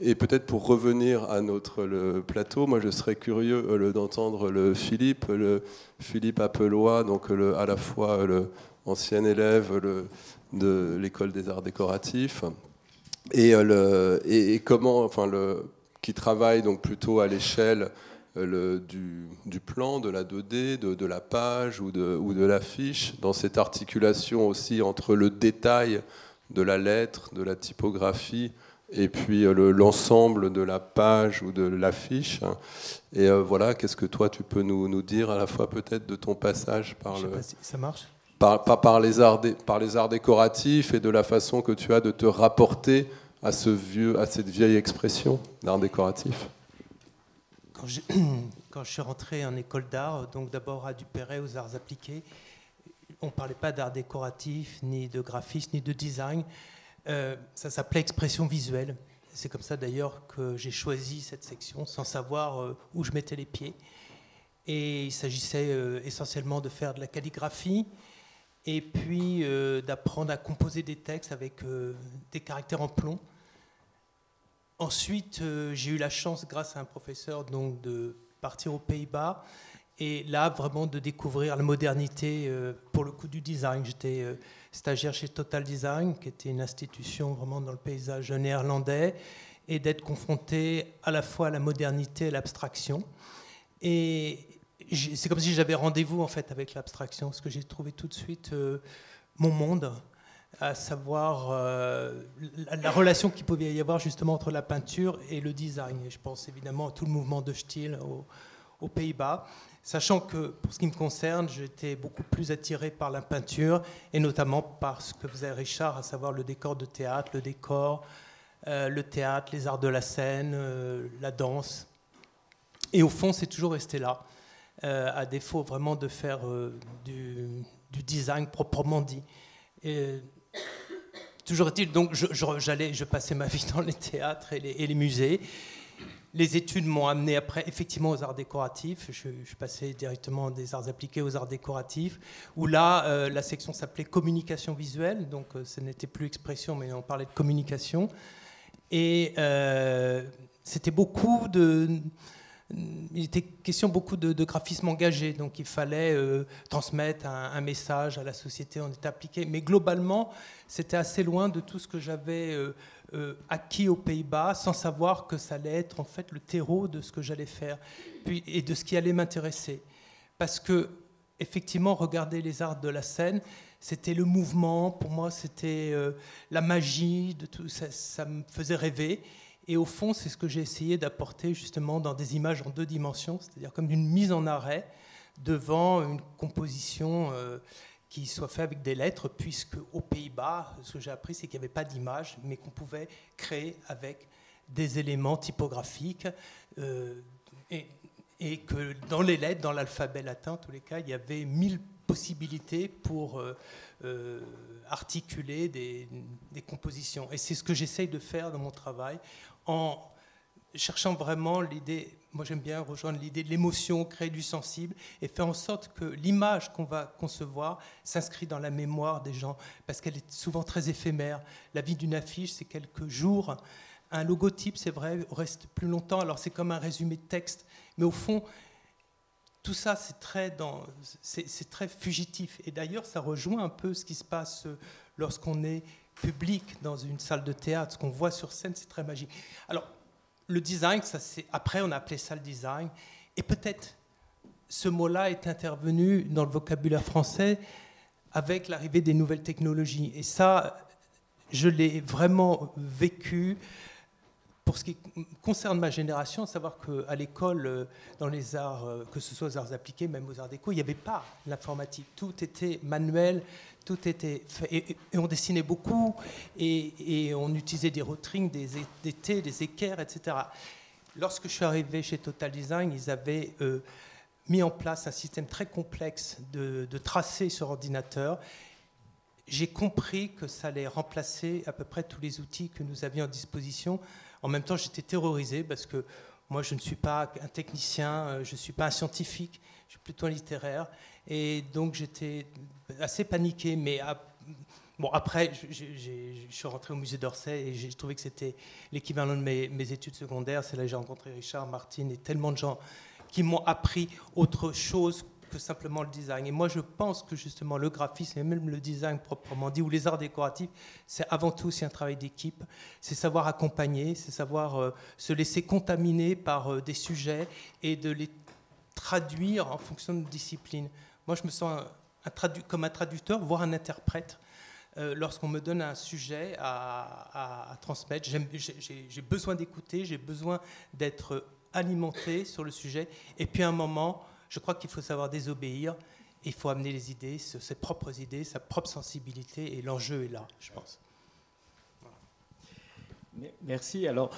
Et peut-être pour revenir à le plateau, moi je serais curieux d'entendre Philippe Appelois, donc à la fois ancien élève de l'école des arts décoratifs, et comment, qui travaille donc plutôt à l'échelle du plan, de la 2D, de la page ou de l'affiche, dans cette articulation aussi entre le détail de la lettre, de la typographie, et puis l'ensemble de la page ou de l'affiche. Et voilà, qu'est-ce que toi tu peux nous dire à la fois peut-être de ton passage par Je sais pas si ça marche. par les arts décoratifs, et de la façon que tu as de te rapporter à cette vieille expression d'art décoratif. Quand je suis rentré en école d'art, donc d'abord à Duperrey aux arts appliqués, on ne parlait pas d'art décoratif, ni de graphisme, ni de design. Ça s'appelait expression visuelle. C'est comme ça d'ailleurs que j'ai choisi cette section, sans savoir où je mettais les pieds. Et il s'agissait essentiellement de faire de la calligraphie, et puis d'apprendre à composer des textes avec des caractères en plomb. Ensuite, j'ai eu la chance, grâce à un professeur, donc, de partir aux Pays-Bas, et là, vraiment de découvrir la modernité, pour le coup, du design. J'étais stagiaire chez Total Design, qui était une institution vraiment dans le paysage néerlandais, et d'être confronté à la fois à la modernité et à l'abstraction. Et c'est comme si j'avais rendez-vous en fait avec l'abstraction, parce que j'ai trouvé tout de suite mon monde, à savoir la relation qu'il pouvait y avoir justement entre la peinture et le design. Et je pense évidemment à tout le mouvement de Stiel aux Pays-Bas, sachant que pour ce qui me concerne, j'étais beaucoup plus attiré par la peinture, et notamment par ce que faisait Richard, à savoir le décor de théâtre, le décor, le théâtre, les arts de la scène, la danse. Et au fond, c'est toujours resté là, à défaut vraiment de faire du design proprement dit. Et, toujours est-il, donc je passais ma vie dans les théâtres et les musées. Les études m'ont amené après effectivement aux arts décoratifs. Je passais directement des arts appliqués aux arts décoratifs, où là, la section s'appelait communication visuelle, donc ce n'était plus expression, mais on parlait de communication. Et c'était il était question beaucoup de graphisme engagé, donc il fallait transmettre un message à la société, on était appliqué. Mais globalement, c'était assez loin de tout ce que j'avais acquis aux Pays-Bas, sans savoir que ça allait être en fait le terreau de ce que j'allais faire, et de ce qui allait m'intéresser. Parce que, effectivement, regarder les arts de la scène, c'était le mouvement, pour moi c'était la magie, de tout, ça me faisait rêver. Et au fond, c'est ce que j'ai essayé d'apporter justement dans des images en 2 dimensions, c'est-à-dire comme une mise en arrêt devant une composition qui soit faite avec des lettres, puisque aux Pays-Bas, ce que j'ai appris, c'est qu'il n'y avait pas d'image, mais qu'on pouvait créer avec des éléments typographiques, et que dans les lettres, dans l'alphabet latin, en tous les cas, il y avait 1000 possibilités pour articuler des compositions. Et c'est ce que j'essaye de faire dans mon travail, en cherchant vraiment l'idée moi j'aime bien rejoindre l'idée de l'émotion, créer du sensible et faire en sorte que l'image qu'on va concevoir s'inscrit dans la mémoire des gens, parce qu'elle est souvent très éphémère. La vie d'une affiche, c'est quelques jours. Un logotype, c'est vrai, reste plus longtemps, alors c'est comme un résumé de texte, mais au fond, tout ça, c'est très fugitif. Et d'ailleurs, ça rejoint un peu ce qui se passe lorsqu'on est public dans une salle de théâtre. Ce qu'on voit sur scène, c'est très magique. Alors, le design, après, on a appelé ça le design. Et peut-être ce mot-là est intervenu dans le vocabulaire français avec l'arrivée des nouvelles technologies. Et ça, je l'ai vraiment vécu. Pour ce qui concerne ma génération, à savoir qu'à l'école, dans les arts, que ce soit aux arts appliqués, même aux arts déco, il n'y avait pas l'informatique. Tout était manuel, tout était fait, et on dessinait beaucoup, et on utilisait des rotrings, des T, des équerres, etc. Lorsque je suis arrivé chez Total Design, ils avaient mis en place un système très complexe de tracés sur ordinateur. J'ai compris que ça allait remplacer à peu près tous les outils que nous avions à disposition. En même temps, j'étais terrorisé parce que moi, je ne suis pas un technicien, je ne suis pas un scientifique, je suis plutôt un littéraire. Et donc, j'étais assez paniqué. Mais après, je suis rentré au musée d'Orsay et j'ai trouvé que c'était l'équivalent de mes études secondaires. C'est là que j'ai rencontré Richard, Martine et tellement de gens qui m'ont appris autre chose que simplement le design. Et moi, je pense que justement le graphisme et même le design proprement dit, ou les arts décoratifs, c'est avant tout aussi un travail d'équipe. C'est savoir accompagner, c'est savoir se laisser contaminer par des sujets et de les traduire en fonction de discipline. Moi, je me sens comme un traducteur, voire un interprète. Lorsqu'on me donne un sujet à transmettre, j'ai besoin d'écouter, j'ai besoin d'être alimenté sur le sujet. Et puis à un moment, je crois qu'il faut savoir désobéir, il faut amener les idées, ses propres idées, sa propre sensibilité, et l'enjeu est là, je pense. Voilà. Merci. Alors,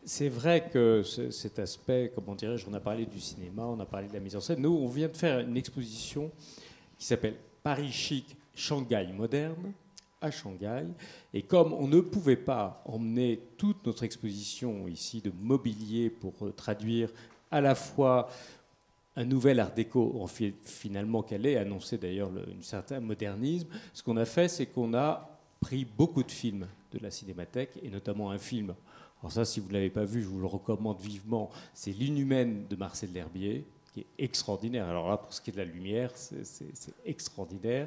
c'est vrai que cet aspect, comment dirais-je, on a parlé du cinéma, on a parlé de la mise en scène. Nous, on vient de faire une exposition qui s'appelle Paris Chic, Shanghai moderne, à Shanghai. Et comme on ne pouvait pas emmener toute notre exposition ici de mobilier pour traduire à la fois un nouvel art déco, finalement qu'elle ait annoncé d'ailleurs un certain modernisme, ce qu'on a fait, c'est qu'on a pris beaucoup de films de la Cinémathèque, et notamment un film, alors ça, si vous ne l'avez pas vu, je vous le recommande vivement, c'est L'Inhumaine de Marcel L'Herbier, qui est extraordinaire. Alors là, pour ce qui est de la lumière, c'est extraordinaire.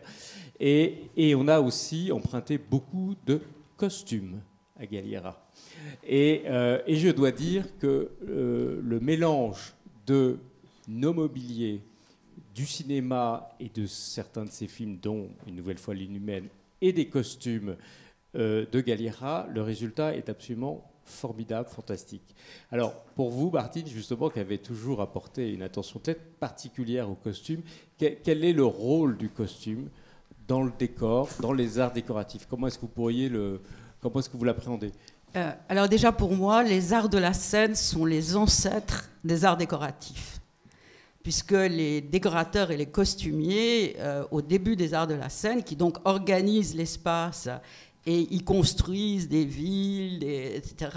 Et on a aussi emprunté beaucoup de costumes à Galliera. Et je dois dire que le mélange de nos mobiliers, du cinéma et de certains de ces films, dont une nouvelle fois L'Inhumaine, et des costumes de Galliera, le résultat est absolument formidable, fantastique. Alors, pour vous, Martine, justement, qui avez toujours apporté une attention peut-être particulière au costume, quel est le rôle du costume dans le décor, dans les arts décoratifs? Comment est-ce que vous l'appréhendez? Alors déjà, pour moi, les arts de la scène sont les ancêtres des arts décoratifs, puisque les décorateurs et les costumiers, au début des arts de la scène, qui donc organisent l'espace et ils construisent des villes, etc.,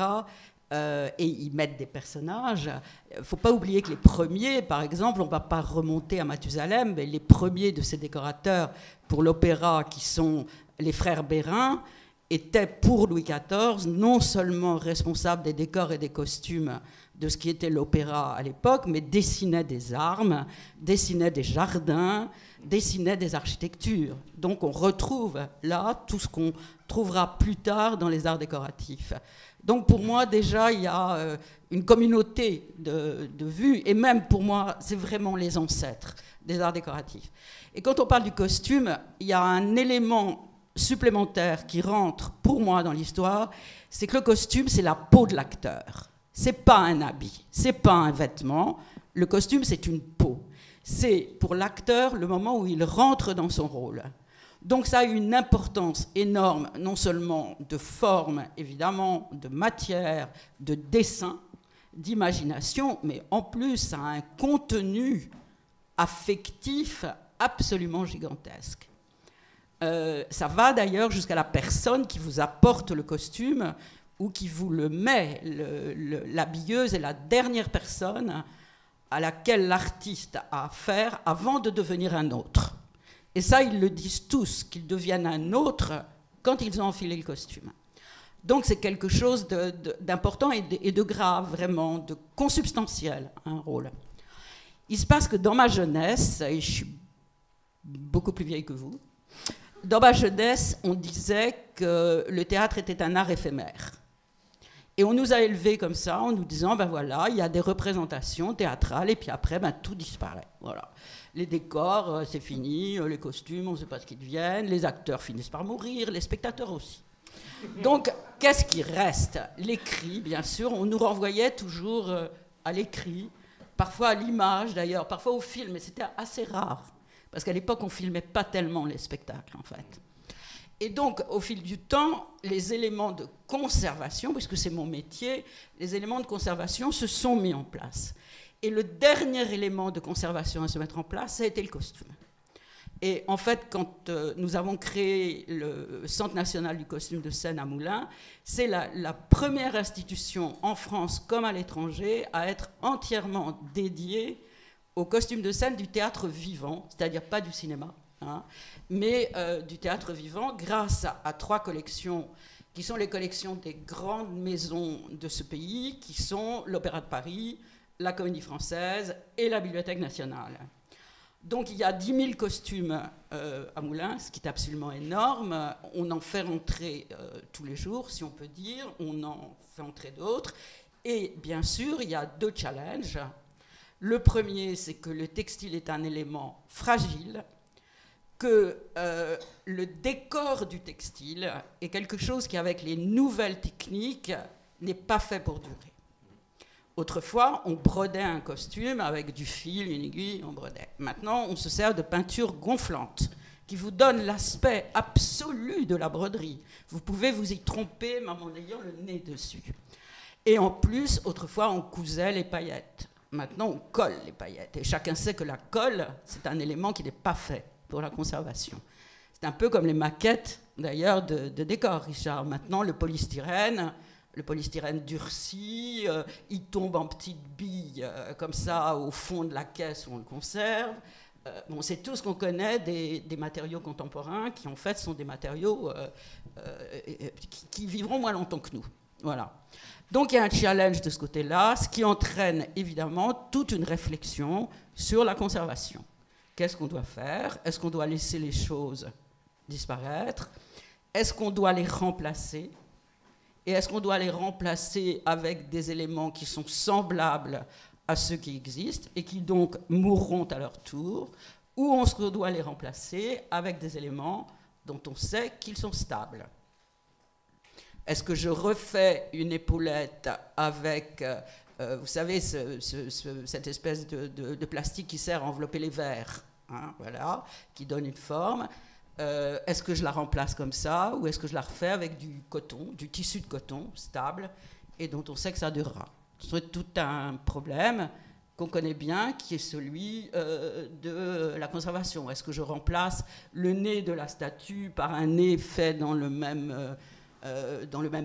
et ils mettent des personnages. Il ne faut pas oublier que les premiers, par exemple, on ne va pas remonter à Mathusalem, mais les premiers de ces décorateurs pour l'opéra, qui sont les frères Bérin, étaient pour Louis XIV non seulement responsables des décors et des costumes de ce qui était l'opéra à l'époque, mais dessinaient des armes, dessinaient des jardins, dessinaient des architectures. Donc on retrouve là tout ce qu'on trouvera plus tard dans les arts décoratifs. Donc pour moi, déjà, il y a une communauté de vues, et même pour moi, c'est vraiment les ancêtres des arts décoratifs. Et quand on parle du costume, il y a un élément supplémentaire qui rentre pour moi dans l'histoire, c'est que le costume, c'est la peau de l'acteur. C'est pas un habit, c'est pas un vêtement. Le costume, c'est une peau. C'est pour l'acteur le moment où il rentre dans son rôle. Donc ça a une importance énorme, non seulement de forme, évidemment, de matière, de dessin, d'imagination, mais en plus, ça a un contenu affectif absolument gigantesque. Ça va d'ailleurs jusqu'à la personne qui vous apporte le costume, ou qui vous le met, l'habilleuse est la dernière personne à laquelle l'artiste a affaire avant de devenir un autre. Et ça, ils le disent tous, qu'ils deviennent un autre quand ils ont enfilé le costume. Donc c'est quelque chose d'important et de grave, vraiment, de consubstantiel, un rôle. Il se passe que dans ma jeunesse, et je suis beaucoup plus vieille que vous, dans ma jeunesse, on disait que le théâtre était un art éphémère. Et on nous a élevés comme ça, en nous disant, ben voilà, il y a des représentations théâtrales, et puis après, ben, tout disparaît. Voilà. Les décors, c'est fini, les costumes, on ne sait pas ce qu'ils deviennent, les acteurs finissent par mourir, les spectateurs aussi. Donc, qu'est-ce qui reste? L'écrit, bien sûr, on nous renvoyait toujours à l'écrit, parfois à l'image d'ailleurs, parfois au film, mais c'était assez rare, parce qu'à l'époque, on ne filmait pas tellement les spectacles, en fait. Et donc, au fil du temps, les éléments de conservation, puisque c'est mon métier, les éléments de conservation se sont mis en place. Et le dernier élément de conservation à se mettre en place, ça a été le costume. Et en fait, quand nous avons créé le Centre national du costume de scène à Moulins, c'est la première institution en France comme à l'étranger à être entièrement dédiée au costume de scène du théâtre vivant, c'est-à-dire pas du cinéma, hein, mais du théâtre vivant, grâce à 3 collections qui sont les collections des grandes maisons de ce pays, qui sont l'Opéra de Paris, la Comédie Française et la Bibliothèque nationale. Donc il y a 10 000 costumes à Moulins, ce qui est absolument énorme. On en fait rentrer tous les jours, si on peut dire. On en fait entrer d'autres. Et bien sûr, il y a 2 challenges. Le premier, c'est que le textile est un élément fragile, que le décor du textile est quelque chose qui, avec les nouvelles techniques, n'est pas fait pour durer. Autrefois, on brodait un costume avec du fil, une aiguille, on brodait. Maintenant, on se sert de peinture gonflante qui vous donne l'aspect absolu de la broderie. Vous pouvez vous y tromper, même en ayant le nez dessus. Et en plus, autrefois, on cousait les paillettes. Maintenant, on colle les paillettes. Et chacun sait que la colle, c'est un élément qui n'est pas fait pour la conservation. C'est un peu comme les maquettes, d'ailleurs, de décors, Richard. Maintenant, le polystyrène durcit, il tombe en petites billes comme ça au fond de la caisse où on le conserve. Bon, c'est tout ce qu'on connaît des matériaux contemporains qui en fait sont des matériaux qui vivront moins longtemps que nous. Voilà. Donc il y a un challenge de ce côté-là, ce qui entraîne évidemment toute une réflexion sur la conservation. Qu'est-ce qu'on doit faire? Est-ce qu'on doit laisser les choses disparaître? Est-ce qu'on doit les remplacer? Et est-ce qu'on doit les remplacer avec des éléments qui sont semblables à ceux qui existent et qui donc mourront à leur tour, ou est-ce qu'on doit les remplacer avec des éléments dont on sait qu'ils sont stables? Est-ce que je refais une épaulette avec, vous savez, cette espèce de plastique qui sert à envelopper les verres, hein, voilà, qui donne une forme? Est-ce que je la remplace comme ça, ou est-ce que je la refais avec du coton, du tissu de coton stable, et dont on sait que ça durera? C'est tout un problème qu'on connaît bien, qui est celui de la conservation. Est-ce que je remplace le nez de la statue par un nez fait dans le même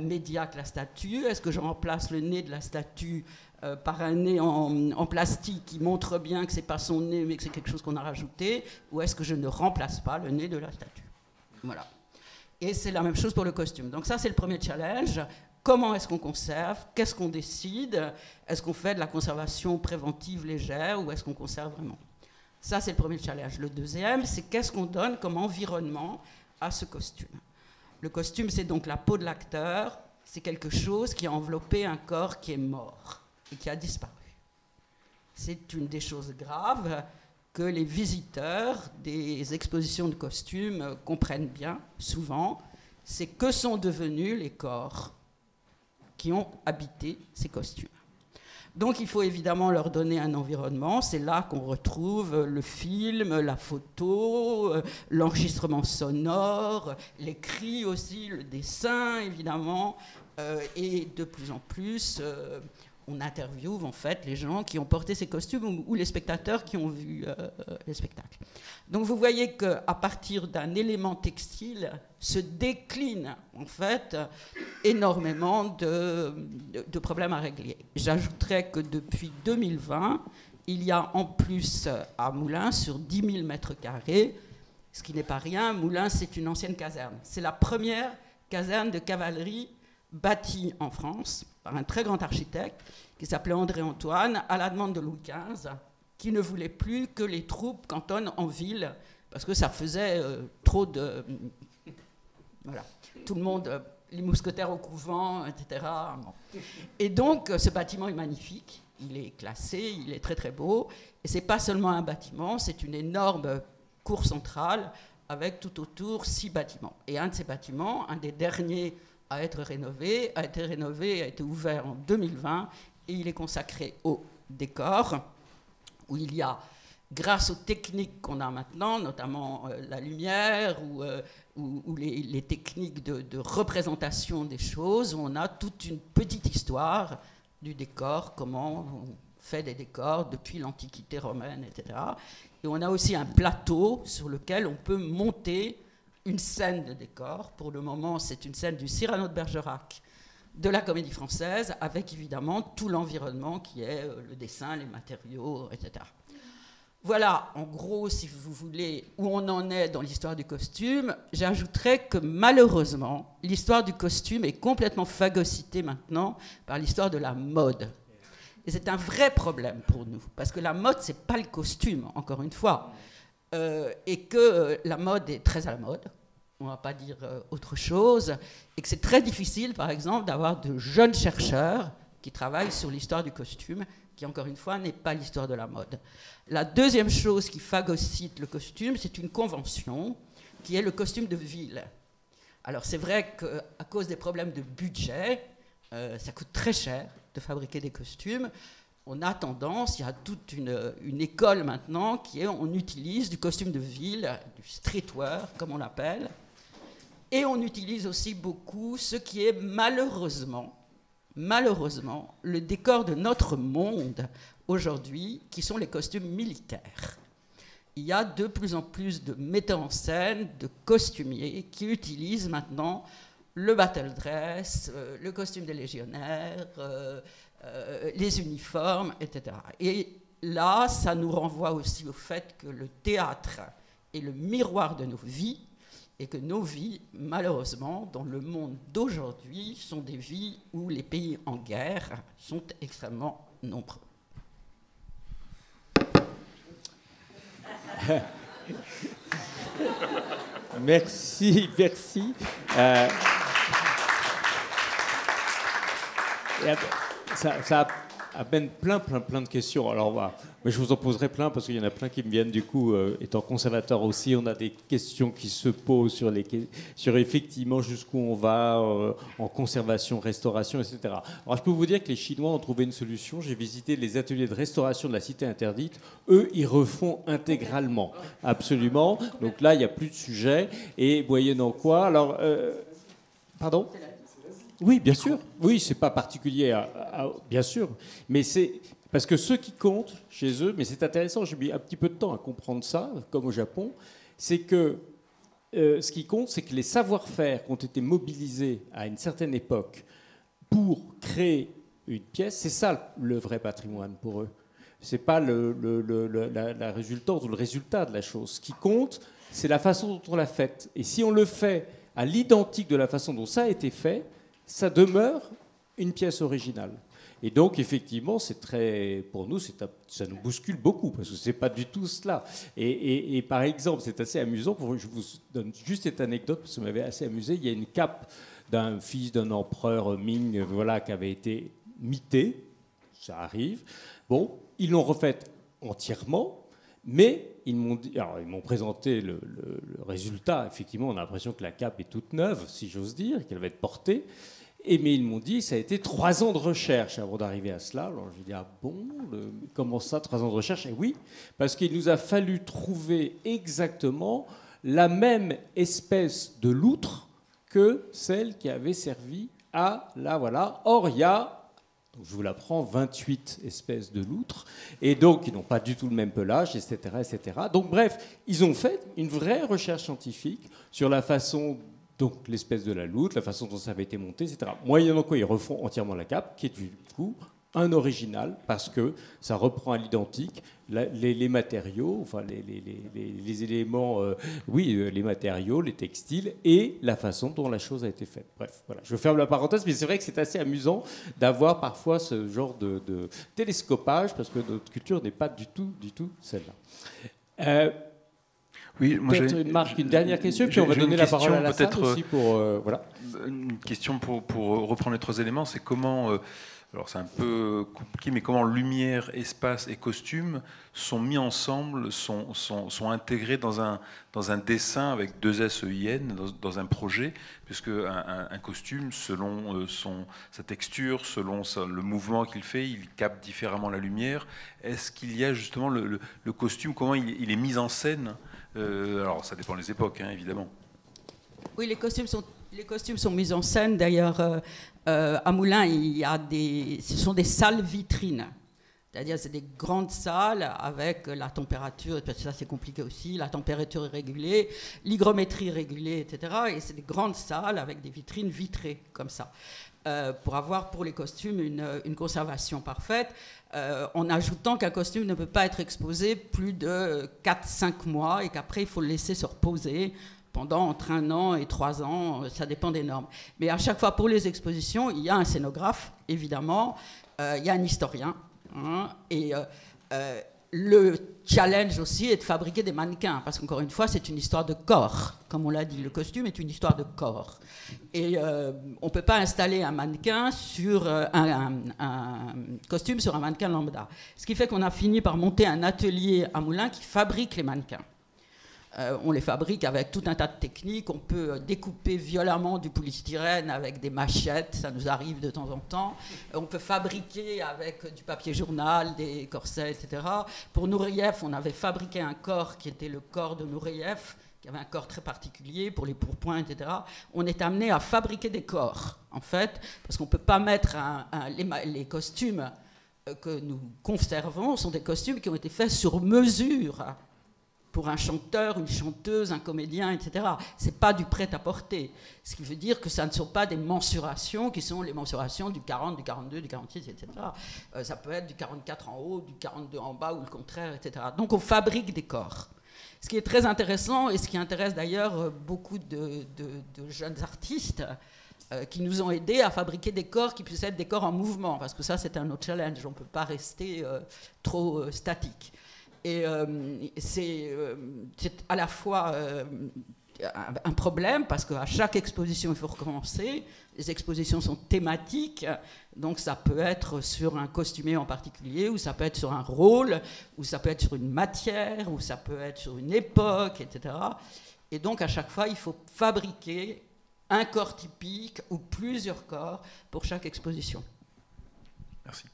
média que la statue? Est-ce que je remplace le nez de la statue par un nez en plastique qui montre bien que ce n'est pas son nez, mais que c'est quelque chose qu'on a rajouté? Ou est-ce que je ne remplace pas le nez de la statue? Voilà. Et c'est la même chose pour le costume. Donc ça, c'est le premier challenge. Comment est-ce qu'on conserve? Qu'est-ce qu'on décide? Est-ce qu'on fait de la conservation préventive légère ou est-ce qu'on conserve vraiment? Ça, c'est le premier challenge. Le deuxième, c'est qu'est-ce qu'on donne comme environnement à ce costume? Le costume, c'est donc la peau de l'acteur. C'est quelque chose qui a enveloppé un corps qui est mort et qui a disparu. C'est une des choses graves que les visiteurs des expositions de costumes comprennent bien, souvent. C'est que sont devenus les corps qui ont habité ces costumes. Donc il faut évidemment leur donner un environnement. C'est là qu'on retrouve le film, la photo, l'enregistrement sonore, les cris aussi, le dessin évidemment. Et de plus en plus, on interviewe en fait les gens qui ont porté ces costumes ou les spectateurs qui ont vu les spectacles. Donc vous voyez qu'à partir d'un élément textile se décline en fait énormément de problèmes à régler. J'ajouterais que depuis 2020, il y a en plus à Moulins, sur 10 000 mètres carrés, ce qui n'est pas rien, Moulins c'est une ancienne caserne. C'est la première caserne de cavalerie bâtie en France par un très grand architecte qui s'appelait André Antoine, à la demande de Louis XV, qui ne voulait plus que les troupes cantonnent en ville, parce que ça faisait trop de... Voilà, tout le monde, les mousquetaires au couvent, etc. Et donc, ce bâtiment est magnifique, il est classé, il est très très beau, et c'est pas seulement un bâtiment, c'est une énorme cour centrale, avec tout autour 6 bâtiments. Et un de ces bâtiments, un des derniers à être rénové, a été ouvert en 2020 et il est consacré au décor, où il y a, grâce aux techniques qu'on a maintenant, notamment la lumière ou les techniques de représentation des choses, où on a toute une petite histoire du décor, comment on fait des décors depuis l'Antiquité romaine, etc. Et on a aussi un plateau sur lequel on peut monter une scène de décor. Pour le moment, c'est une scène du Cyrano de Bergerac de la Comédie Française, avec évidemment tout l'environnement qui est le dessin, les matériaux, etc. Voilà, en gros, si vous voulez, où on en est dans l'histoire du costume. J'ajouterais que malheureusement, l'histoire du costume est complètement phagocytée maintenant par l'histoire de la mode. Et c'est un vrai problème pour nous, parce que la mode, c'est pas le costume, encore une fois. Et que la mode est très à la mode, on ne va pas dire autre chose, et que c'est très difficile, par exemple, d'avoir de jeunes chercheurs qui travaillent sur l'histoire du costume, qui, encore une fois, n'est pas l'histoire de la mode. La deuxième chose qui phagocyte le costume, c'est une convention, qui est le costume de ville. Alors, c'est vrai qu'à cause des problèmes de budget, ça coûte très cher de fabriquer des costumes. On a tendance, il y a toute une école maintenant qui est, on utilise du costume de ville, du streetwear, comme on l'appelle, et on utilise aussi beaucoup ce qui est malheureusement, le décor de notre monde aujourd'hui, qui sont les costumes militaires. Il y a de plus en plus de metteurs en scène, de costumiers qui utilisent maintenant le battle dress, le costume des légionnaires, les uniformes, etc. Et là, ça nous renvoie aussi au fait que le théâtre est le miroir de nos vies, et que nos vies, malheureusement, dans le monde d'aujourd'hui, sont des vies où les pays en guerre sont extrêmement nombreux. Merci. Ça amène plein de questions. Alors, mais je vous en poserai plein parce qu'il y en a plein qui me viennent du coup, étant conservateur aussi, on a des questions qui se posent sur effectivement jusqu'où on va en conservation, restauration, etc. Alors, je peux vous dire que les Chinois ont trouvé une solution. J'ai visité les ateliers de restauration de la Cité interdite. Eux, ils refont intégralement, absolument. Donc là, il n'y a plus de sujet. Et moyennant quoi, alors, pardon ? Oui, bien sûr. Oui, c'est pas particulier bien sûr. Mais c'est parce que ce qui compte chez eux, mais c'est intéressant, j'ai mis un petit peu de temps à comprendre ça, comme au Japon, c'est que ce qui compte, c'est que les savoir-faire qui ont été mobilisés à une certaine époque pour créer une pièce, c'est ça le vrai patrimoine pour eux. C'est pas la résultante ou le résultat de la chose. Ce qui compte, c'est la façon dont on l'a faite. Et si on le fait à l'identique de la façon dont ça a été fait, ça demeure une pièce originale. Et donc, effectivement, c'est très, pour nous, ça nous bouscule beaucoup, parce que c'est pas du tout cela. Et par exemple, c'est assez amusant, je vous donne juste cette anecdote, parce que ça m'avait assez amusé, il y a une cape d'un fils d'un empereur Ming, voilà, qui avait été mitée, ça arrive. Bon, ils l'ont refaite entièrement, mais ils m'ont présenté le résultat. Effectivement, on a l'impression que la cape est toute neuve, si j'ose dire, qu'elle va être portée. Mais ils m'ont dit, ça a été 3 ans de recherche avant d'arriver à cela. Alors je dis, ah bon, comment ça, 3 ans de recherche ? Et oui, parce qu'il nous a fallu trouver exactement la même espèce de loutre que celle qui avait servi à la voilà. Or, il y a Donc, je vous l'apprends, 28 espèces de loutres, et donc ils n'ont pas du tout le même pelage, etc., etc. Donc bref, ils ont fait une vraie recherche scientifique sur la façon, donc l'espèce de la loutre, la façon dont ça avait été monté, etc. Moyennant quoi, ils refont entièrement la cape, qui est du coup un original, parce que ça reprend à l'identique les matériaux, enfin les éléments, les matériaux, les textiles, et la façon dont la chose a été faite. Bref, voilà, je ferme la parenthèse, mais c'est vrai que c'est assez amusant d'avoir parfois ce genre de télescopage, parce que notre culture n'est pas du tout celle-là. Oui, moi peut-être une dernière question, puis on va donner la parole à la salle aussi pour... voilà. Une question pour reprendre les 3 éléments, c'est comment... alors c'est un peu compliqué, mais comment lumière, espace et costume sont mis ensemble, sont intégrés dans un dessin avec 2 S-E-I-N, dans un projet, puisque un costume, selon sa texture, selon le mouvement qu'il fait, il capte différemment la lumière. Est-ce qu'il y a justement le costume, comment il est mis en scène? Alors ça dépend des époques, hein, évidemment. Oui, les costumes sont mis en scène. D'ailleurs, à Moulins, ce sont des salles vitrines. C'est-à-dire, c'est des grandes salles avec la température, parce que ça c'est compliqué aussi, la température est régulée, l'hygrométrie régulée, etc. Et c'est des grandes salles avec des vitrines vitrées, comme ça, pour avoir pour les costumes une conservation parfaite, en ajoutant qu'un costume ne peut pas être exposé plus de 4-5 mois et qu'après il faut le laisser se reposer pendant entre 1 an et 3 ans, ça dépend des normes. Mais à chaque fois, pour les expositions, il y a un scénographe, évidemment, il y a un historien, hein, et le challenge aussi est de fabriquer des mannequins, parce qu'encore une fois, c'est une histoire de corps, comme on l'a dit, le costume est une histoire de corps. Et on ne peut pas installer un mannequin sur un costume sur un mannequin lambda. Ce qui fait qu'on a fini par monter un atelier à Moulins qui fabrique les mannequins. On les fabrique avec tout un tas de techniques. On peut découper violemment du polystyrène avec des machettes, ça nous arrive de temps en temps. On peut fabriquer avec du papier journal, des corsets, etc. Pour Nureyev, on avait fabriqué un corps qui était le corps de Nureyev, qui avait un corps très particulier pour les pourpoints, etc. On est amené à fabriquer des corps, en fait, parce qu'on ne peut pas mettre les costumes que nous conservons sont des costumes qui ont été faits sur mesure pour un chanteur, une chanteuse, un comédien, etc. Ce n'est pas du prêt-à-porter. Ce qui veut dire que ça ne sont pas des mensurations qui sont les mensurations du 40, du 42, du 46, etc. Ça peut être du 44 en haut, du 42 en bas, ou le contraire, etc. Donc on fabrique des corps. Ce qui est très intéressant, et ce qui intéresse d'ailleurs beaucoup de jeunes artistes, qui nous ont aidés à fabriquer des corps qui puissent être des corps en mouvement, parce que ça, c'est un autre challenge. On ne peut pas rester trop statique. Et c'est à la fois un problème, parce qu'à chaque exposition, il faut recommencer. Les expositions sont thématiques, donc ça peut être sur un costumier en particulier, ou ça peut être sur un rôle, ou ça peut être sur une matière, ou ça peut être sur une époque, etc. Et donc, à chaque fois, il faut fabriquer un corps typique ou plusieurs corps pour chaque exposition. Merci.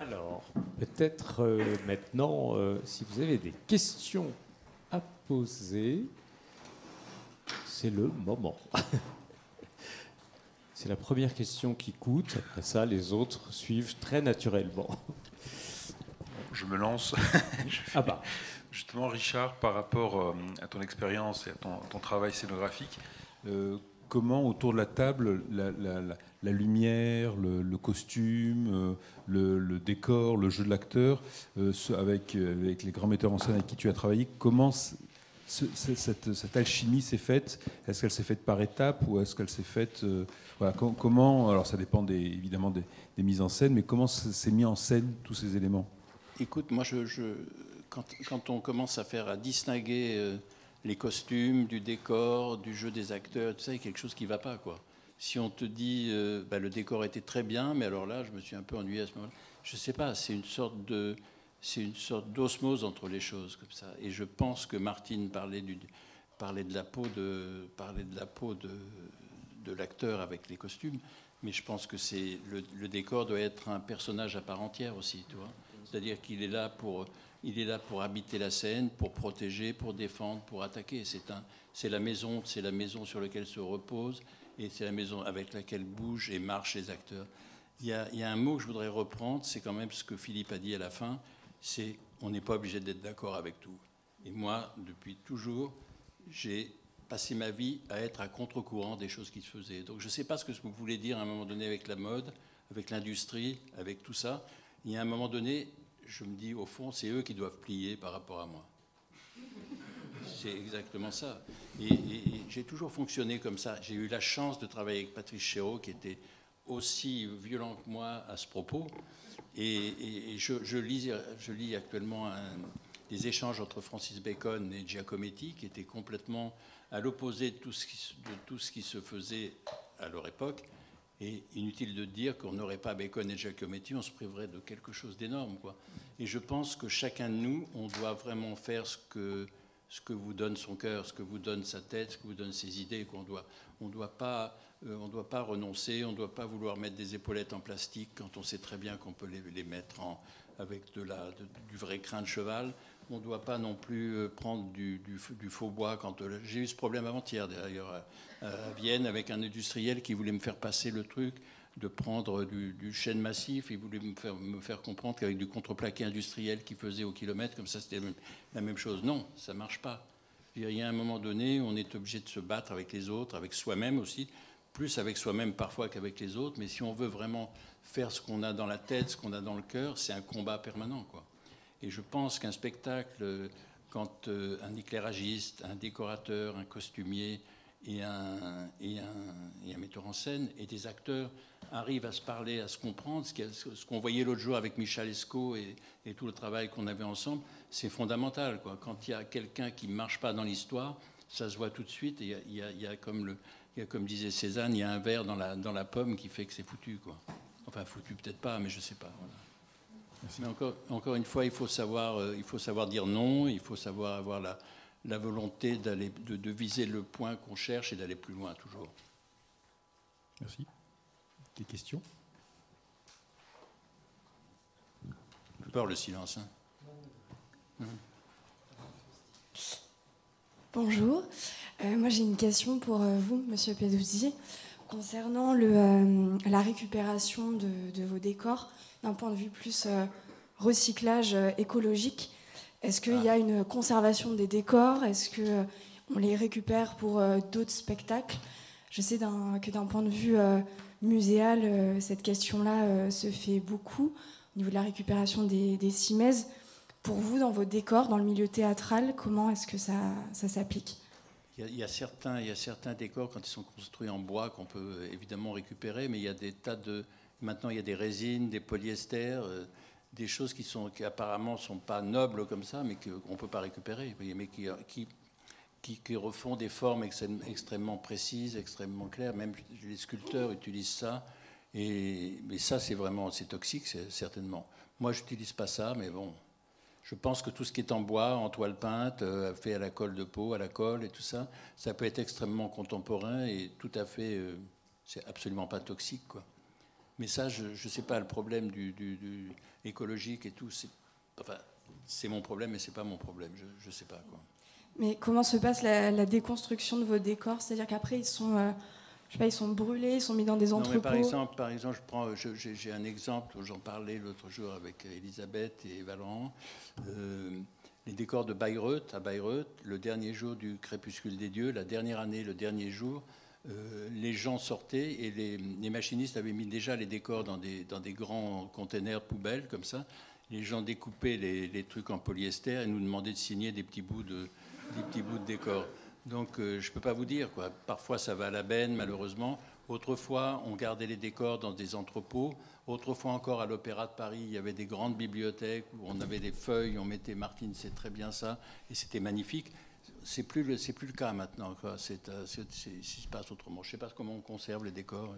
Alors, peut-être maintenant, si vous avez des questions à poser, c'est le moment. C'est la première question qui coûte. Après ça, les autres suivent très naturellement. Je me lance. Ah bah. Justement, Richard, par rapport à ton expérience et à ton travail scénographique, comment autour de la table la lumière, le costume, le décor, le jeu de l'acteur, avec les grands metteurs en scène avec qui tu as travaillé, comment cette alchimie s'est faite? Est-ce qu'elle s'est faite par étapes ou est-ce qu'elle s'est faite... voilà, comment, alors ça dépend évidemment des mises en scène, mais comment s'est mis en scène tous ces éléments? Écoute, moi, quand on commence à distinguer les costumes, du décor, du jeu des acteurs, tout ça, il y a quelque chose qui ne va pas, quoi. Si on te dit le décor était très bien, mais alors là, je me suis un peu ennuyé à ce moment-là. Je ne sais pas, c'est une sorte d'osmose entre les choses, comme ça. Et je pense que Martine parlait de la peau de l'acteur avec les costumes, mais je pense que le décor doit être un personnage à part entière aussi, tu vois. C'est-à-dire qu'il est là pour habiter la scène, pour protéger, pour défendre, pour attaquer. C'est la maison sur laquelle se repose. et c'est la maison avec laquelle bougent et marchent les acteurs. Il y a un mot que je voudrais reprendre, c'est quand même ce que Philippe a dit à la fin, c'est on n'est pas obligé d'être d'accord avec tout. Et moi, depuis toujours, j'ai passé ma vie à être à contre-courant des choses qui se faisaient. Donc je ne sais pas ce que vous voulez dire à un moment donné avec la mode, avec l'industrie, avec tout ça. Il y a un moment donné, je me dis, au fond, c'est eux qui doivent plier par rapport à moi. C'est exactement ça. Et j'ai toujours fonctionné comme ça. J'ai eu la chance de travailler avec Patrice Chéreau, qui était aussi violent que moi à ce propos. Et je lis actuellement des échanges entre Francis Bacon et Giacometti, qui étaient complètement à l'opposé de tout ce qui se faisait à leur époque. Et inutile de dire qu'on n'aurait pas Bacon et Giacometti, on se priverait de quelque chose d'énorme, quoi. Et je pense que chacun de nous, on doit vraiment faire ce que vous donne son cœur, ce que vous donne sa tête, ce que vous donne ses idées. On ne doit pas renoncer, on ne doit pas vouloir mettre des épaulettes en plastique quand on sait très bien qu'on peut les mettre avec du vrai crin de cheval. On ne doit pas non plus prendre du faux bois. J'ai eu ce problème avant-hier, d'ailleurs, à Vienne, avec un industriel qui voulait me faire passer le truc de prendre du chêne massif. Il voulait me faire comprendre qu'avec du contreplaqué industriel qui faisait au kilomètre, comme ça, c'était la même chose. Non, ça ne marche pas. Il y a un moment donné, on est obligé de se battre avec les autres, avec soi-même aussi, plus avec soi-même parfois qu'avec les autres. Mais si on veut vraiment faire ce qu'on a dans la tête, ce qu'on a dans le cœur, c'est un combat permanent, quoi. Et je pense qu'un spectacle, quand un éclairagiste, un décorateur, un costumier et un metteur en scène et des acteurs arrivent à se parler, à se comprendre, ce qu'on voyait l'autre jour avec Michel Escaut et tout le travail qu'on avait ensemble, c'est fondamental, quoi. Quand il y a quelqu'un qui ne marche pas dans l'histoire, ça se voit tout de suite. Et il y a comme disait Cézanne, il y a un verre dans la pomme qui fait que c'est foutu, quoi. Enfin, foutu peut-être pas, mais je ne sais pas. Voilà. Mais encore une fois, il faut savoir dire non, il faut savoir avoir la volonté de viser le point qu'on cherche et d'aller plus loin, toujours. Merci. Des questions? J'ai peur le silence. Hein. Bonjour. Moi, j'ai une question pour vous, Monsieur Peduzzi, concernant la récupération de vos décors d'un point de vue plus recyclage écologique. Est-ce qu'il y a une conservation des décors? Est-ce qu'on les récupère pour d'autres spectacles? Je sais que d'un point de vue muséal, cette question-là se fait beaucoup au niveau de la récupération des cimaises. Pour vous, dans vos décors, dans le milieu théâtral, comment est-ce que ça s'applique? Il y a certains décors, quand ils sont construits en bois, qu'on peut évidemment récupérer, mais il y a des tas de... Maintenant, il y a des résines, des polyesters, des choses qui apparemment ne sont pas nobles comme ça, mais qu'on ne peut pas récupérer, mais qui refont des formes extrêmement précises, extrêmement claires. Même les sculpteurs utilisent ça. Mais ça, c'est toxique, certainement. Moi, je n'utilise pas ça, mais bon... Je pense que tout ce qui est en bois, en toile peinte, fait à la colle de peau, à la colle et tout ça, ça peut être extrêmement contemporain et tout à fait... c'est absolument pas toxique, quoi. Mais ça, je ne sais pas, le problème du écologique et tout, c'est mon problème, mais ce n'est pas mon problème, je ne sais pas, quoi. Mais comment se passe la déconstruction de vos décors? C'est-à-dire qu'après, ils sont brûlés, ils sont mis dans des entrepôts? Non, mais par exemple, j'ai un exemple, j'en parlais l'autre jour avec Elisabeth et Valorant. Les décors de Bayreuth, à Bayreuth, le dernier jour du crépuscule des dieux, la dernière année, le dernier jour, les gens sortaient et les machinistes avaient mis déjà les décors dans des grands containers poubelles comme ça. Les gens découpaient les trucs en polyester et nous demandaient de signer des petits bouts de décor. Donc je ne peux pas vous dire, quoi. Parfois ça va à la benne, malheureusement. Autrefois, on gardait les décors dans des entrepôts. Autrefois encore, à l'Opéra de Paris, il y avait des grandes bibliothèques où on avait des feuilles, on mettait, Martine sait très bien ça, et c'était magnifique. C'est plus le cas maintenant, quoi. Ça se passe autrement. Je ne sais pas comment on conserve les décors.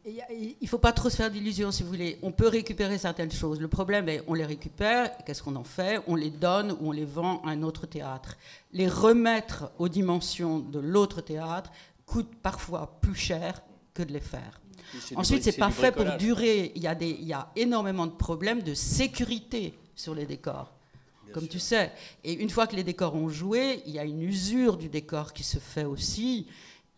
Il ne faut pas trop se faire d'illusions, si vous voulez. On peut récupérer certaines choses. Le problème est, on les récupère, qu'est-ce qu'on en fait? On les donne ou on les vend à un autre théâtre. Les remettre aux dimensions de l'autre théâtre coûte parfois plus cher que de les faire. Ensuite, c'est pas fait pour durer. Il y a énormément de problèmes de sécurité sur les décors. Comme tu sais. Et une fois que les décors ont joué, il y a une usure du décor qui se fait aussi.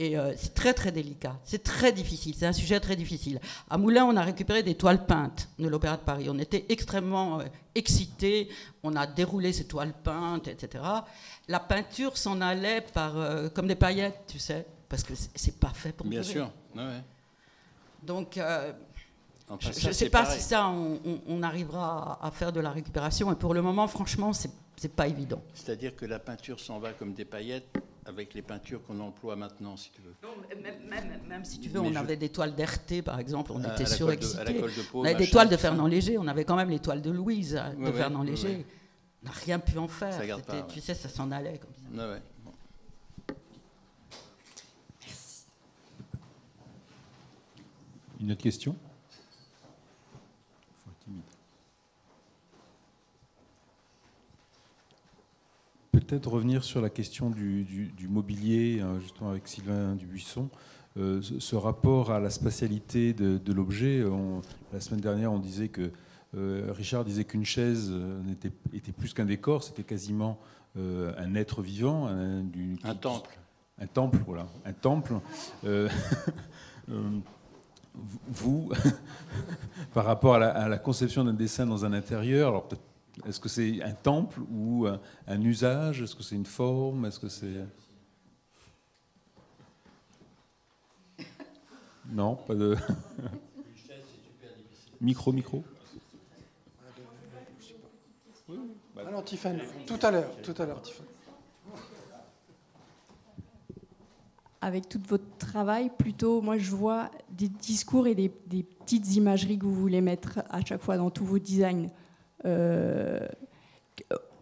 Et c'est très très délicat, c'est très difficile, c'est un sujet très difficile. À Moulins, on a récupéré des toiles peintes de l'Opéra de Paris. On était extrêmement excités, on a déroulé ces toiles peintes, etc. La peinture s'en allait comme des paillettes, tu sais, parce que c'est pas fait pour durer. Bien sûr, ouais. Donc, Enfin, je ne sais pas si ça, on arrivera à faire de la récupération. Et pour le moment, franchement, c'est pas évident. C'est-à-dire que la peinture s'en va comme des paillettes avec les peintures qu'on emploie maintenant, si tu veux. Non, même si tu veux, on avait des toiles d'RT, par exemple, on était surexcités. On avait des toiles de Fernand Léger, on avait quand même les toiles de Louise de Fernand Léger. Ouais. On n'a rien pu en faire. Ça garde pas, tu sais, ça s'en allait comme ça. Ouais. Bon. Merci. Une autre question? Faut être timide. Peut-être revenir sur la question du mobilier, justement avec Sylvain Dubuisson. Ce rapport à la spatialité de l'objet. La semaine dernière, on disait que Richard disait qu'une chaise était plus qu'un décor, c'était quasiment un être vivant, Un temple. Un temple, voilà, un temple. Vous, par rapport à la conception d'un dessin dans un intérieur, alors peut-être, est-ce que c'est un temple ou un usage? Est-ce que c'est une forme? Est-ce que c'est... Non, pas de... Micro. Alors, Tiffany, tout à l'heure, Tiffany. Avec tout votre travail, plutôt, moi je vois des discours et des petites imageries que vous voulez mettre à chaque fois dans tous vos designs.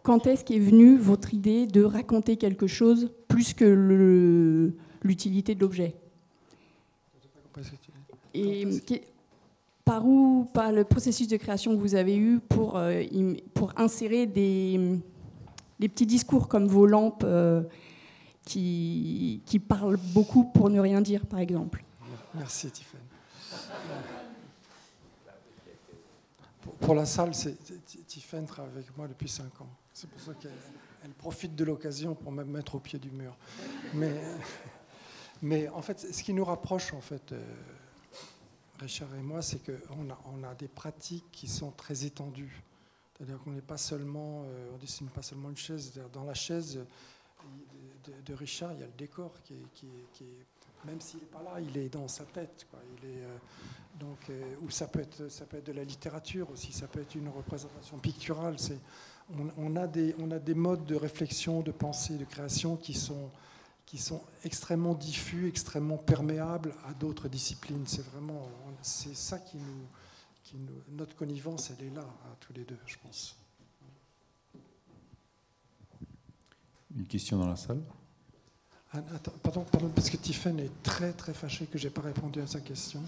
Quand est-ce qu'est venue votre idée de raconter quelque chose plus que l'utilité de l'objet? Et par le processus de création que vous avez eu pour insérer des petits discours comme vos lampes qui parlent beaucoup pour ne rien dire, par exemple. Merci, Tiffany. Pour la salle, Tiffany travaille avec moi depuis 5 ans. C'est pour ça qu'elle profite de l'occasion pour me mettre au pied du mur. Mais en fait, ce qui nous rapproche, en fait, Richard et moi, c'est qu'on a des pratiques qui sont très étendues. C'est-à-dire qu'on n'est pas seulement, on dessine pas seulement une chaise. Dans la chaise de Richard, il y a le décor qui est même s'il n'est pas là, il est dans sa tête, quoi. Il est ou ça peut être de la littérature aussi, ça peut être une représentation picturale. On a des modes de réflexion, de pensée, de création qui sont extrêmement diffus, extrêmement perméables à d'autres disciplines. C'est ça qui notre connivence, elle est là, à tous les deux, je pense. Une question dans la salle? Attends, pardon, parce que Tiffany est très très fâchée que je n'ai pas répondu à sa question.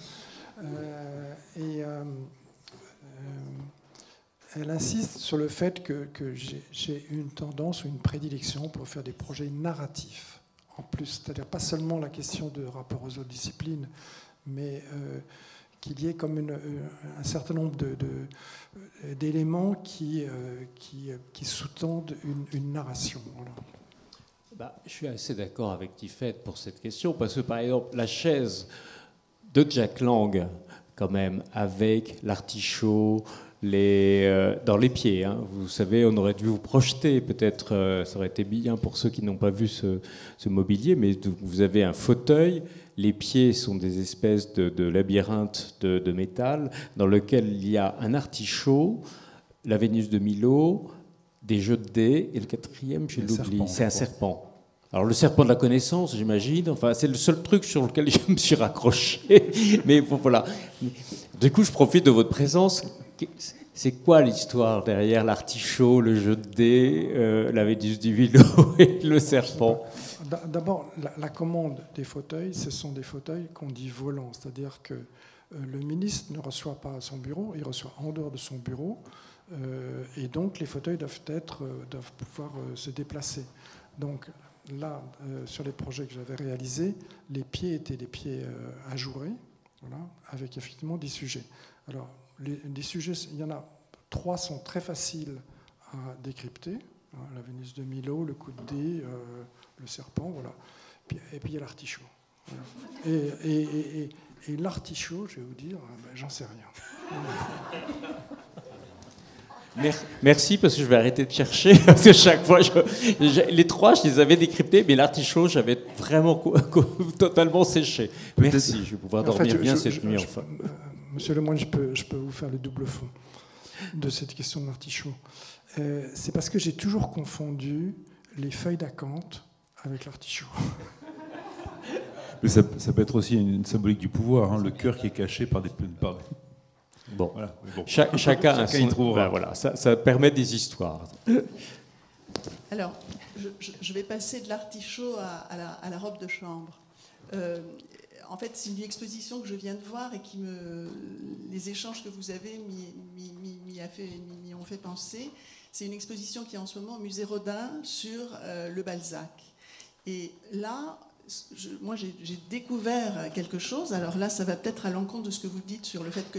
Elle insiste sur le fait que j'ai une tendance ou une prédilection pour faire des projets narratifs. En plus, c'est-à-dire pas seulement la question de rapport aux autres disciplines, mais qu'il y ait comme un certain nombre d'éléments qui sous-tendent une narration. Voilà. Je suis assez d'accord avec Tiffany pour cette question, parce que par exemple, la chaise de Jack Lang, quand même, avec l'artichaut, dans les pieds. Hein. Vous savez, on aurait dû vous projeter, peut-être, ça aurait été bien pour ceux qui n'ont pas vu ce mobilier, mais vous avez un fauteuil, les pieds sont des espèces de labyrinthes de métal, dans lequel il y a un artichaut, la Vénus de Milo, des jeux de dés, et le quatrième, je l'oublie, c'est un serpent. Alors le serpent de la connaissance, j'imagine, enfin c'est le seul truc sur lequel je me suis raccroché, mais bon, voilà. Du coup, je profite de votre présence. C'est quoi l'histoire derrière l'artichaut, le jeu de dés, la Vénus du Milo et le serpent? D'abord, la commande des fauteuils, ce sont des fauteuils qu'on dit volants, c'est-à-dire que le ministre ne reçoit pas à son bureau, il reçoit en dehors de son bureau, et donc les fauteuils doivent pouvoir se déplacer. Donc là, sur les projets que j'avais réalisés, les pieds étaient des pieds ajourés, voilà, avec effectivement des sujets. Alors, des sujets, il y en a 3 sont très faciles à décrypter. La Vénus de Milo, le coup de dé, le serpent, voilà. Et puis il y a l'artichaut. Voilà. Et l'artichaut, je vais vous dire, ben, j'en sais rien. Merci, parce que je vais arrêter de chercher, parce que chaque fois, les trois, je les avais décryptés, mais l'artichaut, j'avais vraiment totalement séché. Merci, je vais pouvoir dormir bien cette nuit, enfin. Monsieur Lemoine, je peux vous faire le double fond de cette question de l'artichaut. C'est parce que j'ai toujours confondu les feuilles d'acanthe avec l'artichaut. Mais ça peut être aussi une symbolique du pouvoir, hein, le cœur qui est caché par des... Bon, voilà, bon. Chacun y trouvera. Ben voilà, ça permet des histoires. Alors, je vais passer de l'artichaut à la robe de chambre. En fait, c'est une exposition que je viens de voir et les échanges que vous avez m'y ont fait penser. C'est une exposition qui est en ce moment au musée Rodin sur le Balzac. Et là, moi, j'ai découvert quelque chose. Alors là, ça va peut-être à l'encontre de ce que vous dites sur le fait que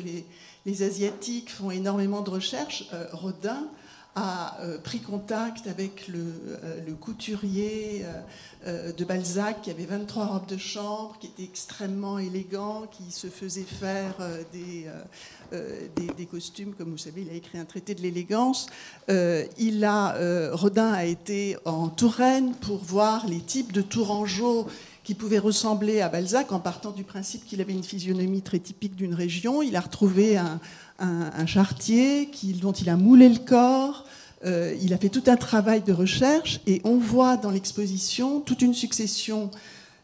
les Asiatiques font énormément de recherches. Rodin a pris contact avec le couturier de Balzac qui avait 23 robes de chambre, qui était extrêmement élégant, qui se faisait faire des costumes. Comme vous savez, il a écrit un traité de l'élégance. Rodin a été en Touraine pour voir les types de tourangeaux qui pouvaient ressembler à Balzac, en partant du principe qu'il avait une physionomie très typique d'une région. Il a retrouvé un charretier dont il a moulé le corps. Il a fait tout un travail de recherche et on voit dans l'exposition toute une succession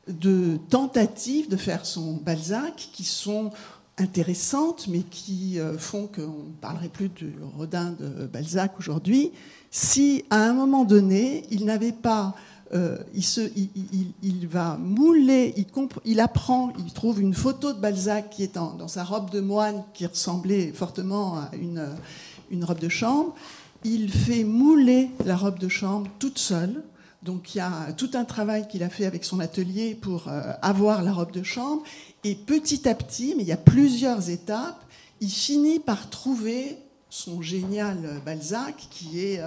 de tentatives de faire son Balzac qui sont intéressantes mais qui font qu'on ne parlerait plus de Rodin de Balzac aujourd'hui si à un moment donné il n'avait pas il va mouler, il apprend, il trouve une photo de Balzac qui est dans sa robe de moine qui ressemblait fortement à une robe de chambre. Il fait mouler la robe de chambre toute seule. Donc il y a tout un travail qu'il a fait avec son atelier pour avoir la robe de chambre. Et petit à petit, mais il y a plusieurs étapes, il finit par trouver son génial Balzac qui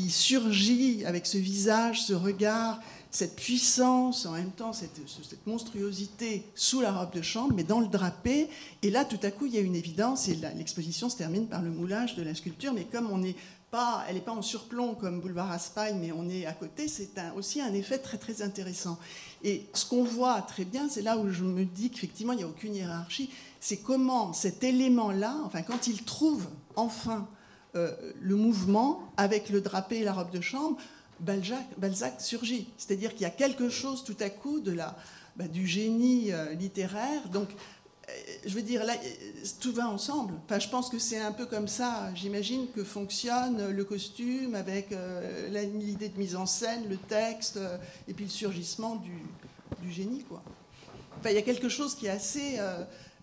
surgit avec ce visage, ce regard, cette puissance, en même temps cette monstruosité sous la robe de chambre, mais dans le drapé. Et là, tout à coup, il y a une évidence, et l'exposition se termine par le moulage de la sculpture, mais comme elle n'est pas en surplomb comme Boulevard Raspail, mais on est à côté, c'est aussi un effet très très intéressant. Et ce qu'on voit très bien, c'est là où je me dis qu'effectivement, il n'y a aucune hiérarchie, c'est comment cet élément-là, enfin, quand il trouve enfin le mouvement avec le drapé et la robe de chambre, Balzac surgit. C'est-à-dire qu'il y a quelque chose tout à coup du génie littéraire. Donc, je veux dire, là, tout va ensemble. Enfin, je pense que c'est un peu comme ça, j'imagine, que fonctionne le costume avec l'idée de mise en scène, le texte, et puis le surgissement du génie, quoi. Enfin, il y a quelque chose qui est assez...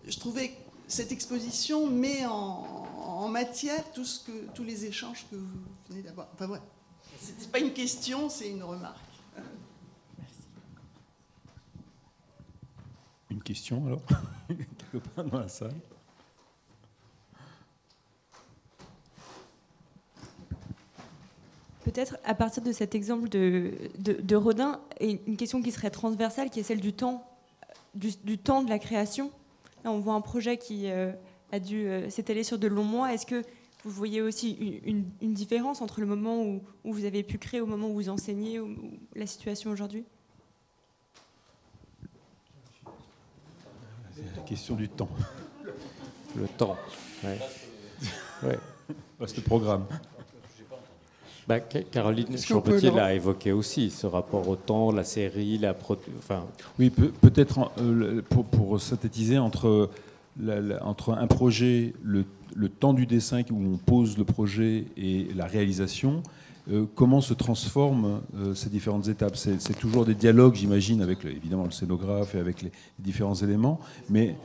je trouvais que cette exposition met en matière tous les échanges que vous venez d'avoir. Enfin, ouais. C'est pas une question, c'est une remarque. Merci. Une question, alors quelque part dans la salle. Peut-être à partir de cet exemple de Rodin, et une question qui serait transversale, qui est celle du temps, du temps de la création. Là, on voit un projet qui a dû s'étaler sur de longs mois. Est-ce que vous voyez aussi une différence entre le moment où vous avez pu créer, au moment où vous enseignez, ou la situation aujourd'hui ? C'est la question du temps. Le temps, ouais. Ouais. C'est le programme. Caroline Champetier l'a évoqué aussi, ce rapport au temps, la série, enfin... Oui, peut-être pour synthétiser, entre un projet, le temps du dessin où on pose le projet et la réalisation, comment se transforment ces différentes étapes. C'est toujours des dialogues, j'imagine, avec évidemment le scénographe et avec les différents éléments, mais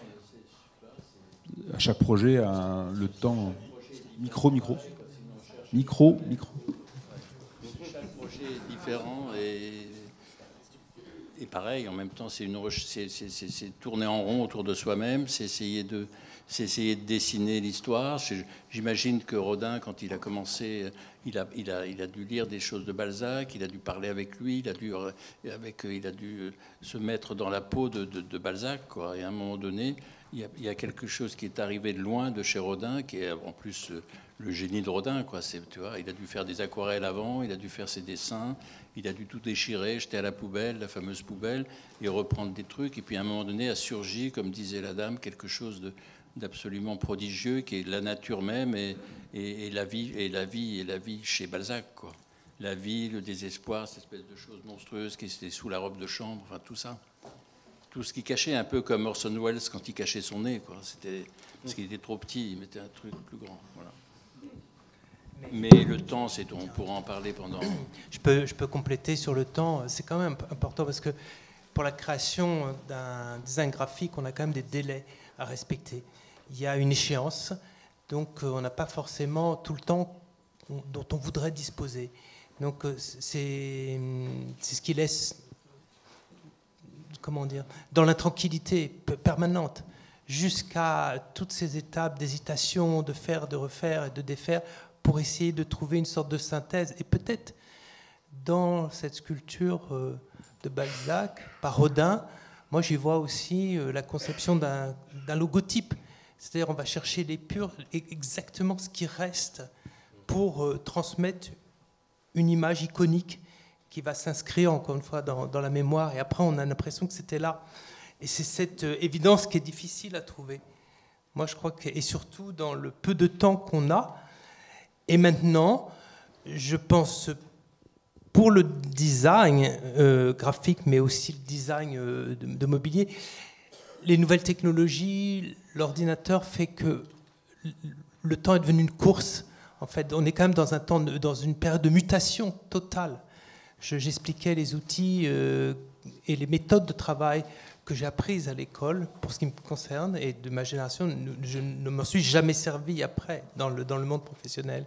à chaque projet a le temps... Micro. Chaque projet est différent et pareil, en même temps, c'est tourner en rond autour de soi-même, c'est essayer de dessiner l'histoire. J'imagine que Rodin, quand il a commencé, il a dû lire des choses de Balzac, il a dû parler avec lui, il a dû se mettre dans la peau de Balzac, quoi. Et à un moment donné, il y a quelque chose qui est arrivé de loin de chez Rodin, qui est en plus le génie de Rodin, quoi. Tu vois, il a dû faire des aquarelles avant, il a dû faire ses dessins, il a dû tout déchirer, jeter à la poubelle, la fameuse poubelle, et reprendre des trucs. Et puis à un moment donné a surgi, comme disait la dame, quelque chose d'absolument prodigieux, qui est la nature même et la vie chez Balzac, quoi. La vie, le désespoir, cette espèce de chose monstrueuse qui était sous la robe de chambre, enfin tout ça. Tout ce qui cachait, un peu comme Orson Welles quand il cachait son nez, quoi. C'était parce qu'il était trop petit, il mettait un truc plus grand. Voilà. Mais le temps, on pourra en parler pendant... Je peux compléter sur le temps. C'est quand même important parce que pour la création d'un design graphique, on a quand même des délais à respecter. Il y a une échéance, donc on n'a pas forcément tout le temps dont on voudrait disposer. Donc c'est ce qui laisse, comment dire, dans l'intranquillité permanente, jusqu'à toutes ces étapes d'hésitation, de faire, de refaire et de défaire, pour essayer de trouver une sorte de synthèse. Et peut-être dans cette sculpture de Balzac, par Rodin, moi j'y vois aussi la conception d'un logotype. C'est-à-dire on va chercher les purs, exactement ce qui reste pour transmettre une image iconique qui va s'inscrire encore une fois dans la mémoire. Et après on a l'impression que c'était là. Et c'est cette évidence qui est difficile à trouver. Moi je crois que, et surtout dans le peu de temps qu'on a. Et maintenant, je pense pour le design graphique, mais aussi le design de mobilier, les nouvelles technologies, l'ordinateur fait que le temps est devenu une course. En fait, on est quand même dans une période de mutation totale. J'expliquais les outils et les méthodes de travail que j'ai apprises à l'école, pour ce qui me concerne, et de ma génération, je ne m'en suis jamais servi après dans le monde professionnel.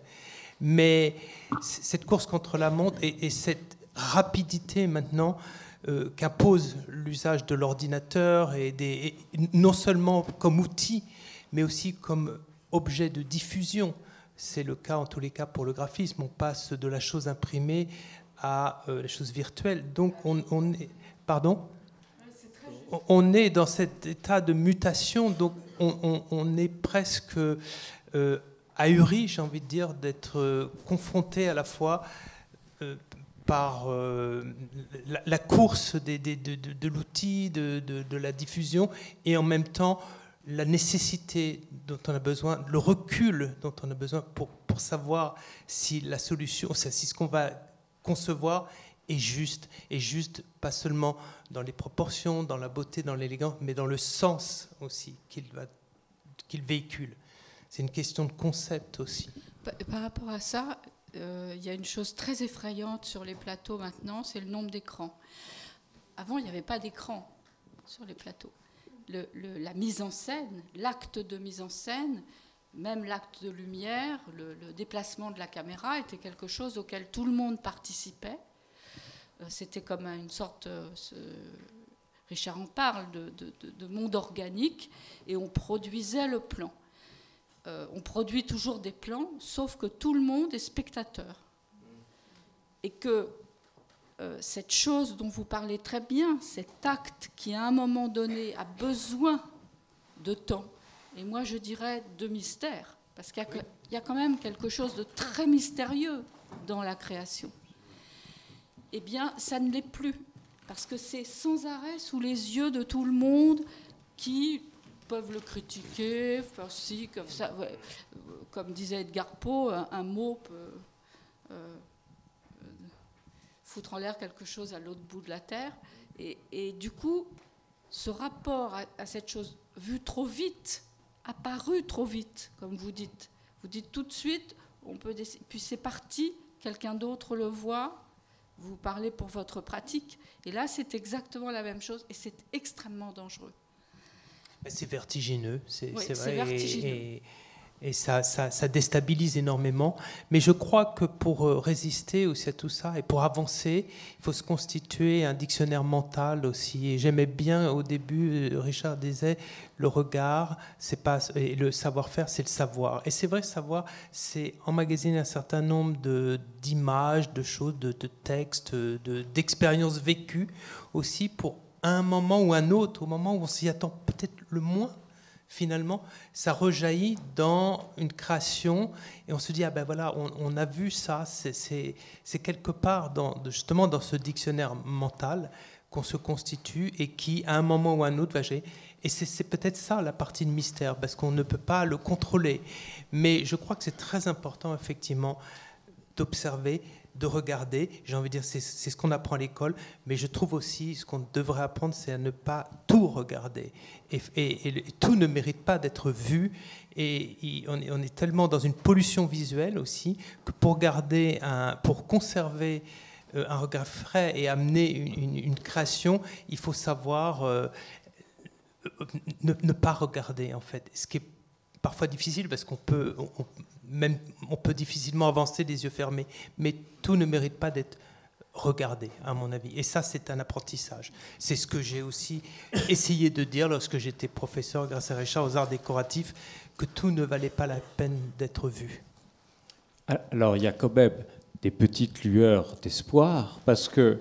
Mais cette course contre la montre et cette rapidité maintenant qu'impose l'usage de l'ordinateur, et non seulement comme outil, mais aussi comme objet de diffusion. C'est le cas en tous les cas pour le graphisme. On passe de la chose imprimée à la chose virtuelle. Donc on est... Pardon ? On est dans cet état de mutation, donc on est presque ahuri, j'ai envie de dire, d'être confronté à la fois par la course de l'outil, de la diffusion, et en même temps la nécessité dont on a besoin, le recul dont on a besoin pour savoir si la solution, si ce qu'on va concevoir est juste, pas seulement dans les proportions, dans la beauté, dans l'élégance, mais dans le sens aussi qu'il véhicule. C'est une question de concept aussi. Par rapport à ça, il y a une chose très effrayante sur les plateaux maintenant, c'est le nombre d'écrans. Avant, il n'y avait pas d'écran sur les plateaux. La mise en scène, l'acte de mise en scène, même l'acte de lumière, le déplacement de la caméra était quelque chose auquel tout le monde participait. C'était comme une sorte, Richard en parle, de monde organique, et on produisait le plan. On produit toujours des plans, sauf que tout le monde est spectateur. Et que cette chose dont vous parlez très bien, cet acte qui à un moment donné a besoin de temps, et moi je dirais de mystère, parce qu'il y a quand même quelque chose de très mystérieux dans la création. Eh bien, ça ne l'est plus, parce que c'est sans arrêt sous les yeux de tout le monde qui peuvent le critiquer, faire ci, comme ça. Ouais. Comme disait Edgar Poe, un mot peut foutre en l'air quelque chose à l'autre bout de la terre. Et du coup, ce rapport à cette chose vue trop vite, apparue trop vite, comme vous dites tout de suite, puis c'est parti, quelqu'un d'autre le voit, vous parlez pour votre pratique, et là c'est exactement la même chose, et c'est extrêmement dangereux. C'est vertigineux, c'est vrai. C'est vertigineux. Et ça déstabilise énormément. Mais je crois que pour résister aussi à tout ça et pour avancer, il faut se constituer un dictionnaire mental aussi. Et j'aimais bien au début, Richard disait, le regard, c'est pas, et le savoir-faire, c'est le savoir. Et c'est vrai, savoir, c'est emmagasiner un certain nombre d'images, de choses, de textes, d'expériences vécues aussi pour un moment ou un autre, au moment où on s'y attend peut-être le moins. Finalement, ça rejaillit dans une création et on se dit, ah ben voilà, on a vu ça, c'est quelque part justement dans ce dictionnaire mental qu'on se constitue et qui, à un moment ou à un autre, va jaillir. Et c'est peut-être ça la partie de mystère, parce qu'on ne peut pas le contrôler. Mais je crois que c'est très important, effectivement, d'observer, de regarder. J'ai envie de dire, c'est ce qu'on apprend à l'école, mais je trouve aussi ce qu'on devrait apprendre, c'est à ne pas tout regarder. Et tout ne mérite pas d'être vu. Et on est tellement dans une pollution visuelle aussi que pour conserver un regard frais et amener une création, il faut savoir ne pas regarder, en fait. Ce qui est parfois difficile parce qu'on peut difficilement avancer les yeux fermés, mais tout ne mérite pas d'être regardé, à mon avis. Et ça, c'est un apprentissage. C'est ce que j'ai aussi essayé de dire lorsque j'étais professeur, grâce à Richard, aux arts décoratifs, que tout ne valait pas la peine d'être vu. Alors, il y a quand même des petites lueurs d'espoir, parce que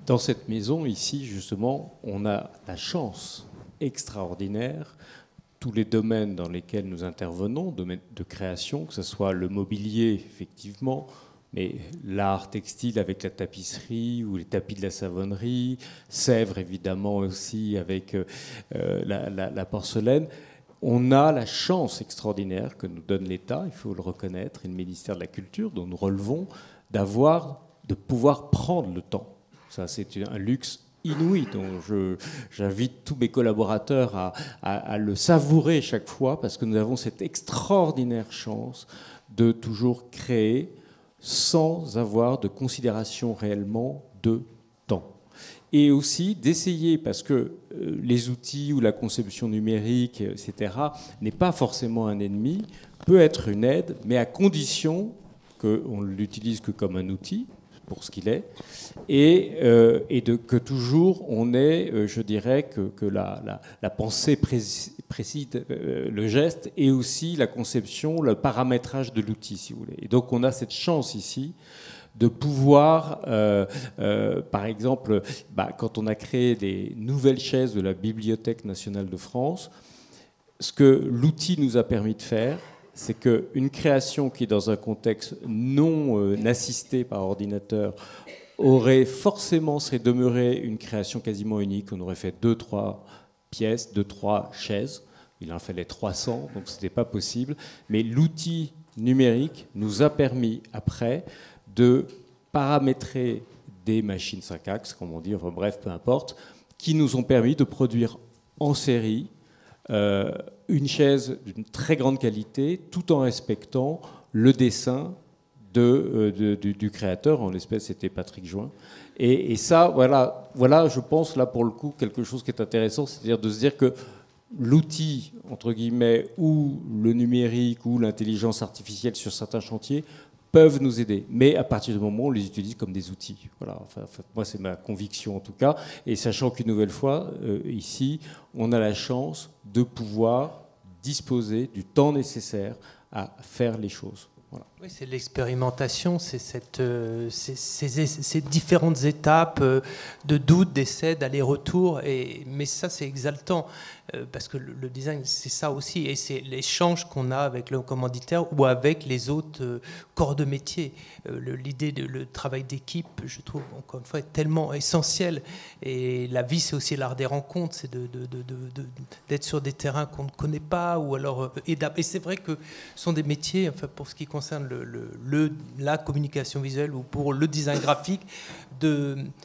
dans cette maison, ici, justement, on a la chance extraordinaire, tous les domaines dans lesquels nous intervenons, domaines de création, que ce soit le mobilier, effectivement, mais l'art textile avec la tapisserie ou les tapis de la savonnerie, Sèvres, évidemment, aussi avec la porcelaine. On a la chance extraordinaire que nous donne l'État, il faut le reconnaître, et le ministère de la Culture, dont nous relevons, de pouvoir prendre le temps. Ça, c'est un luxe inouï, dont j'invite tous mes collaborateurs à le savourer chaque fois, parce que nous avons cette extraordinaire chance de toujours créer sans avoir de considération réellement de temps. Et aussi d'essayer, parce que les outils ou la conception numérique, etc., n'est pas forcément un ennemi, peut être une aide, mais à condition qu'on ne l'utilise que comme un outil, pour ce qu'il est, et que toujours on ait, je dirais, que la pensée préside le geste, et aussi la conception, le paramétrage de l'outil, si vous voulez. Et donc on a cette chance ici de pouvoir, par exemple, quand on a créé des nouvelles chaises de la Bibliothèque nationale de France, ce que l'outil nous a permis de faire, c'est qu'une création qui, dans un contexte non assisté par ordinateur, serait demeurée une création quasiment unique. On aurait fait 2-3 pièces, 2-3 chaises. Il en fallait 300, donc ce n'était pas possible. Mais l'outil numérique nous a permis, après, de paramétrer des machines 5 axes, comme on dit, enfin bref, peu importe, qui nous ont permis de produire en série une chaise d'une très grande qualité, tout en respectant le dessin du créateur. En l'espèce, c'était Patrick Join. Et ça, voilà, je pense, là, pour le coup, quelque chose qui est intéressant, c'est-à-dire de se dire que l'outil, entre guillemets, ou le numérique, ou l'intelligence artificielle sur certains chantiers, peuvent nous aider, mais à partir du moment où on les utilise comme des outils. Voilà. Enfin, moi, c'est ma conviction en tout cas. Et sachant qu'une nouvelle fois, ici, on a la chance de pouvoir disposer du temps nécessaire à faire les choses. Voilà. Oui, c'est l'expérimentation, c'est ces différentes étapes de doute, d'essai, d'aller-retour. Mais ça, c'est exaltant, parce que le design, c'est ça aussi. Et c'est l'échange qu'on a avec le commanditaire ou avec les autres corps de métier. L'idée le travail d'équipe, je trouve, encore une fois, est tellement essentiel. Et la vie, c'est aussi l'art des rencontres, c'est d'être sur des terrains qu'on ne connaît pas. Ou alors, et c'est vrai que ce sont des métiers, enfin, pour ce qui concerne la communication visuelle ou pour le design graphique,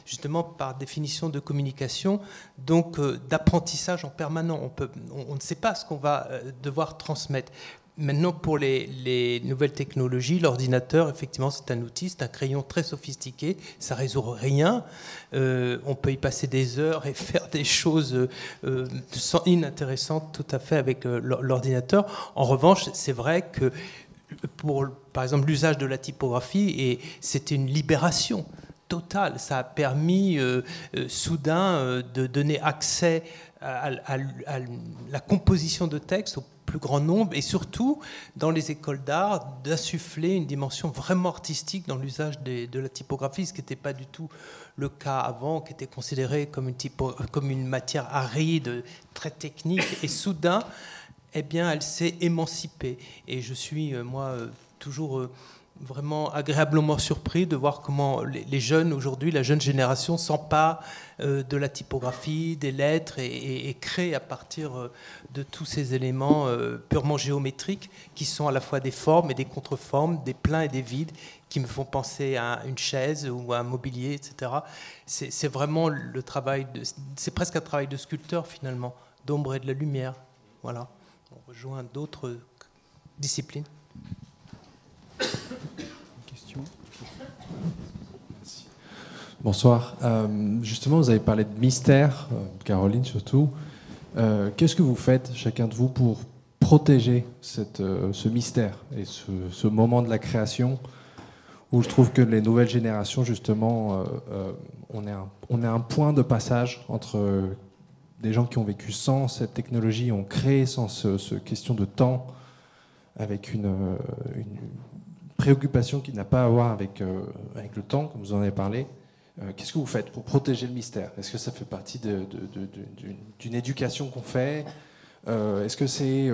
justement par définition de communication, donc d'apprentissage en permanent. On ne sait pas ce qu'on va devoir transmettre. Maintenant, pour les nouvelles technologies, l'ordinateur, effectivement, c'est un outil, c'est un crayon très sophistiqué, ça ne résout rien. On peut y passer des heures et faire des choses inintéressantes tout à fait avec l'ordinateur. En revanche, c'est vrai que pour, par exemple, l'usage de la typographie, c'était une libération totale. Ça a permis soudain de donner accès à la composition de texte au plus grand nombre, et surtout dans les écoles d'art d'insuffler une dimension vraiment artistique dans l'usage de la typographie, ce qui n'était pas du tout le cas avant, qui était considéré comme une matière aride, très technique, et soudain, eh bien, elle s'est émancipée. Et je suis, moi, toujours vraiment agréablement surpris de voir comment les jeunes aujourd'hui, la jeune génération, s'empare de la typographie, des lettres, et crée à partir de tous ces éléments purement géométriques qui sont à la fois des formes et des contreformes, des pleins et des vides, qui me font penser à une chaise ou à un mobilier, etc. C'est vraiment le travail, c'est presque un travail de sculpteur finalement, d'ombre et de la lumière. Voilà. On rejoint d'autres disciplines. Question. Merci. Bonsoir. Justement, vous avez parlé de mystère, Caroline surtout. Qu'est-ce que vous faites, chacun de vous, pour protéger ce mystère et ce moment de la création où je trouve que les nouvelles générations, justement, on est un point de passage entre des gens qui ont vécu sans cette technologie, ont créé sans ce question de temps, avec une préoccupation qui n'a pas à voir avec le temps, comme vous en avez parlé. Qu'est-ce que vous faites pour protéger le mystère? Est-ce que ça fait partie d'une éducation qu'on fait? Est-ce que c'est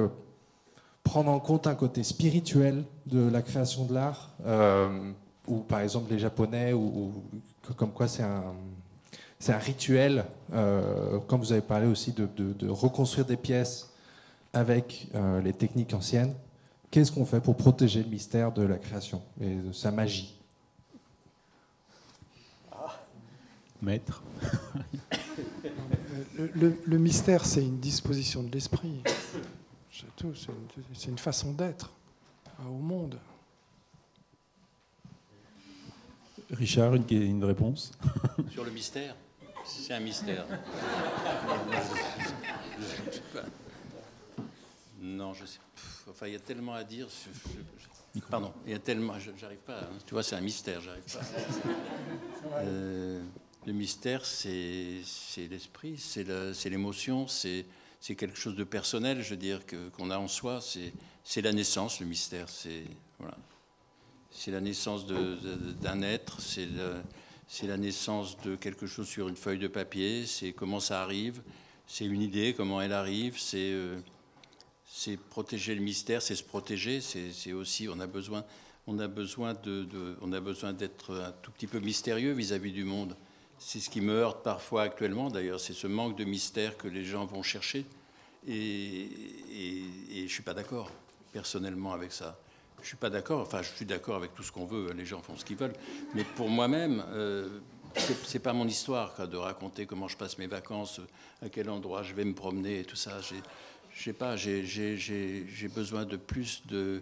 prendre en compte un côté spirituel de la création de l'art, ou par exemple les Japonais, ou comme quoi c'est un rituel, comme vous avez parlé aussi de reconstruire des pièces avec les techniques anciennes. Qu'est-ce qu'on fait pour protéger le mystère de la création et de sa magie? Maître. Le mystère, c'est une disposition de l'esprit. C'est tout. C'est une façon d'être au monde. Richard, une réponse? Sur le mystère? C'est un mystère. Non, je sais. Enfin, il y a tellement à dire. Pardon, il y a tellement. J'arrive pas. Hein. Tu vois, c'est un mystère. J'arrive pas. Le mystère, c'est l'esprit, c'est l'émotion, c'est quelque chose de personnel, je veux dire, qu'on a en soi. C'est la naissance, le mystère. Voilà. C'est la naissance d'un être, c'est la naissance de quelque chose sur une feuille de papier, c'est comment ça arrive, c'est une idée, comment elle arrive, c'est protéger le mystère, c'est se protéger, c'est aussi, on a besoin d'être un tout petit peu mystérieux vis-à-vis du monde. C'est ce qui me heurte parfois actuellement, d'ailleurs, c'est ce manque de mystère que les gens vont chercher, et je ne suis pas d'accord, personnellement, avec ça. Je ne suis pas d'accord, enfin, je suis d'accord avec tout ce qu'on veut, les gens font ce qu'ils veulent, mais pour moi-même, c'est pas mon histoire, quoi, de raconter comment je passe mes vacances, à quel endroit je vais me promener et tout ça. Je sais pas, j'ai besoin de plus de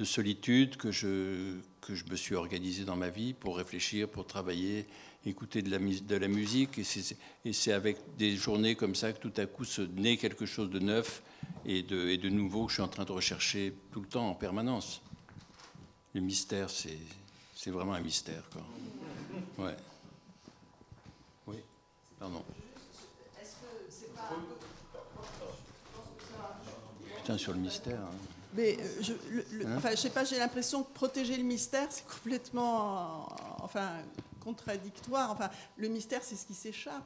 solitude que je me suis organisé dans ma vie pour réfléchir, pour travailler, écouter de la musique. Et c'est avec des journées comme ça que tout à coup se naît quelque chose de neuf et de nouveau que je suis en train de rechercher tout le temps, en permanence. Le mystère, c'est vraiment un mystère, quoi. Ouais. Oui, pardon. Est-ce que c'est pas... Putain, sur le mystère. Hein. Mais enfin, je sais pas, j'ai l'impression que protéger le mystère, c'est complètement, contradictoire. Enfin, le mystère, c'est ce qui s'échappe.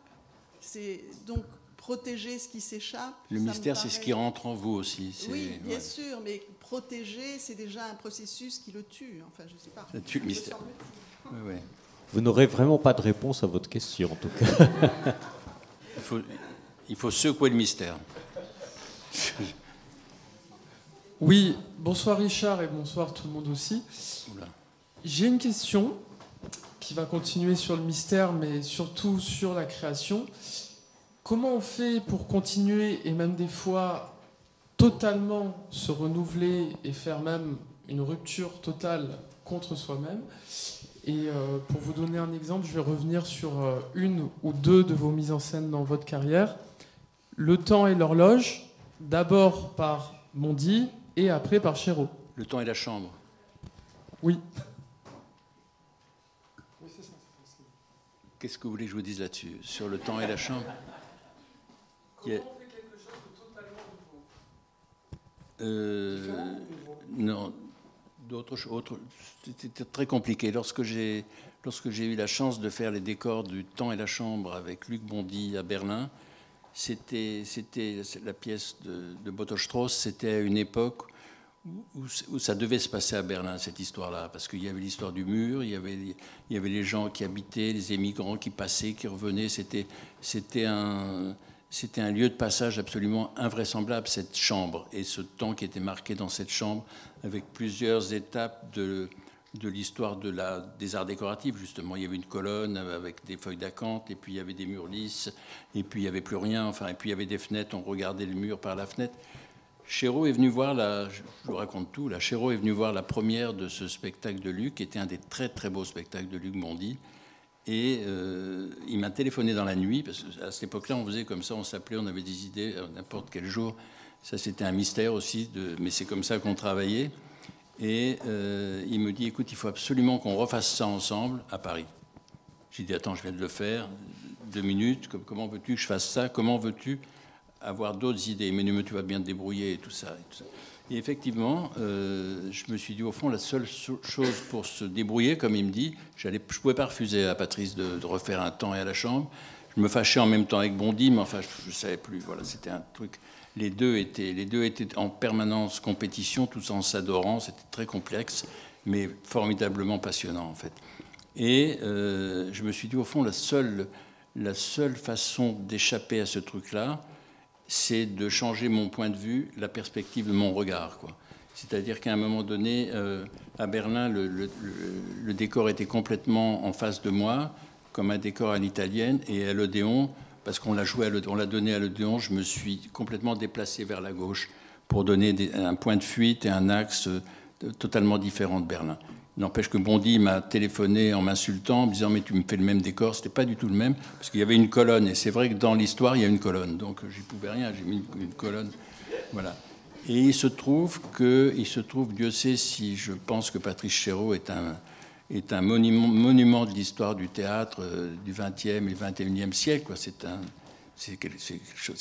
C'est donc protéger ce qui s'échappe. Le mystère, c'est ce qui rentre en vous aussi. Oui, bien sûr, mais protéger, c'est déjà un processus qui le tue. Enfin, je sais pas. Ça tue le mystère. Oui. Vous n'aurez vraiment pas de réponse à votre question, en tout cas. Il faut secouer le mystère. Oui, bonsoir Richard et bonsoir tout le monde aussi. J'ai une question qui va continuer sur le mystère, mais surtout sur la création. Comment on fait pour continuer et même des fois totalement se renouveler et faire même une rupture totale contre soi-même. Et pour vous donner un exemple, je vais revenir sur une ou deux de vos mises en scène dans votre carrière. Le temps et l'horloge, d'abord par Bondy et après par Chéreau. Le temps et la chambre. Oui. Qu'est-ce que vous voulez que je vous dise là-dessus? Sur le temps et la chambre? Comment on fait quelque chose de totalement nouveau? Non. C'était très compliqué. Lorsque j'ai eu la chance de faire les décors du Temps et la Chambre avec Luc Bondy à Berlin, c'était la pièce de Botto-Strauss, c'était à une époque où ça devait se passer à Berlin, cette histoire-là, parce qu'il y avait l'histoire du mur, il y avait les gens qui habitaient, les émigrants qui passaient, qui revenaient. C'était un lieu de passage absolument invraisemblable, cette chambre, et ce temps qui était marqué dans cette chambre, avec plusieurs étapes de l'histoire des arts décoratifs, justement. Il y avait une colonne avec des feuilles d'acanthe, et puis il y avait des murs lisses, et puis il n'y avait plus rien, enfin, et puis il y avait des fenêtres, on regardait le mur par la fenêtre. Chéreau est venu voir, je vous raconte tout, là, Chéreau est venu voir la première de ce spectacle de Luc, qui était un des très très beaux spectacles de Luc Bondy. Et il m'a téléphoné dans la nuit, parce qu'à cette époque-là, on faisait comme ça, on s'appelait, on avait des idées n'importe quel jour. Ça, c'était un mystère aussi, mais c'est comme ça qu'on travaillait. Et il me dit, écoute, il faut absolument qu'on refasse ça ensemble à Paris. J'ai dit, attends, je viens de le faire, 2 minutes, comment veux-tu que je fasse ça? Comment veux-tu avoir d'autres idées? Mais tu vas bien te débrouiller et tout ça. Et effectivement, je me suis dit, au fond, la seule chose pour se débrouiller, comme il me dit, je ne pouvais pas refuser à Patrice de refaire un Temps et à la Chambre. Je me fâchais en même temps avec Bondy, mais enfin, je ne savais plus. Voilà, c'était un truc. Les deux étaient en permanence compétition, tous en s'adorant. C'était très complexe, mais formidablement passionnant, en fait. Et je me suis dit, au fond, la seule façon d'échapper à ce truc-là, c'est de changer mon point de vue, la perspective de mon regard, quoi. C'est-à-dire qu'à un moment donné, à Berlin, le décor était complètement en face de moi, comme un décor à l'italienne, et à l'Odéon, parce qu'on l'a donné à l'Odéon, je me suis complètement déplacé vers la gauche pour donner un point de fuite et un axe totalement différent de Berlin. N'empêche que Bondy m'a téléphoné en m'insultant, en me disant « mais tu me fais le même décor ». C'était pas du tout le même, parce qu'il y avait une colonne, et c'est vrai que dans l'histoire, il y a une colonne. Donc j'y pouvais rien, j'ai mis une colonne. Voilà. Et il se trouve, Dieu sait si je pense que Patrice Chéreau est un monument de l'histoire du théâtre du XXe et XXIe siècle, quoi. C'est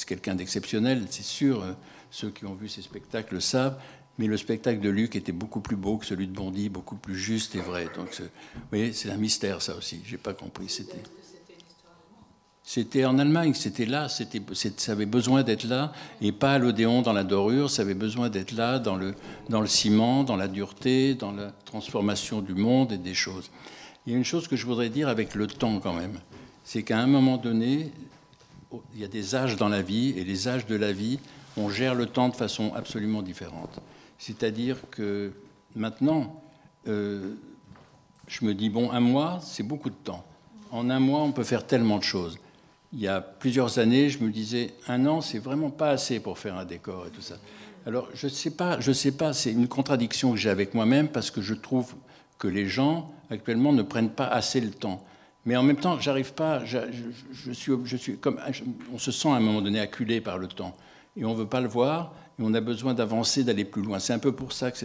quelqu'un d'exceptionnel, c'est sûr. Ceux qui ont vu ces spectacles le savent. Mais le spectacle de Luc était beaucoup plus beau que celui de Bondy, beaucoup plus juste et vrai. Donc, vous voyez, c'est un mystère, ça aussi. J'ai pas compris. C'était en Allemagne, c'était là. Ça avait besoin d'être là, et pas à l'Odéon dans la dorure. Ça avait besoin d'être là, dans le ciment, dans la dureté, dans la transformation du monde et des choses. Il y a une chose que je voudrais dire avec le temps, quand même. C'est qu'à un moment donné, il y a des âges dans la vie, et les âges de la vie, on gère le temps de façon absolument différente. C'est-à-dire que maintenant, je me dis, bon, 1 mois, c'est beaucoup de temps. En 1 mois, on peut faire tellement de choses. Il y a plusieurs années, je me disais, 1 an, c'est vraiment pas assez pour faire un décor et tout ça. Alors, je sais pas, c'est une contradiction que j'ai avec moi-même, parce que je trouve que les gens, actuellement, ne prennent pas assez le temps. Mais en même temps, j'arrive pas, je suis comme, on se sent à un moment donné acculé par le temps. Et on ne veut pas le voir, et on a besoin d'avancer, d'aller plus loin. C'est un peu pour ça que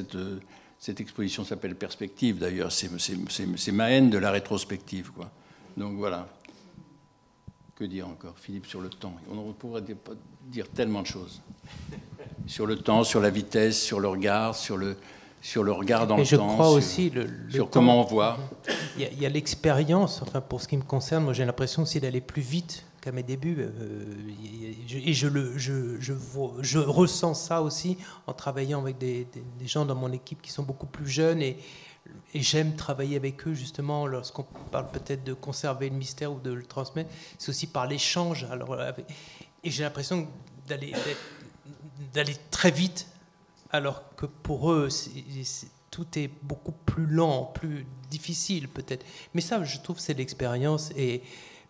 cette exposition s'appelle Perspective, d'ailleurs. C'est ma haine de la rétrospective, quoi. Donc voilà. Que dire encore, Philippe, sur le temps? On pourrait dire tellement de choses. Sur le temps, sur la vitesse, sur le regard, sur le regard dans le temps. Je crois aussi sur comment on voit. Il y a l'expérience, enfin, pour ce qui me concerne, moi j'ai l'impression aussi d'aller plus vite qu'à mes débuts. Et je ressens ça aussi en travaillant avec des gens dans mon équipe qui sont beaucoup plus jeunes, et j'aime travailler avec eux justement lorsqu'on parle peut-être de conserver le mystère ou de le transmettre. C'est aussi par l'échange. Et j'ai l'impression d'aller très vite, alors que pour eux, tout est beaucoup plus lent, plus difficile peut-être. Mais ça, je trouve, c'est l'expérience et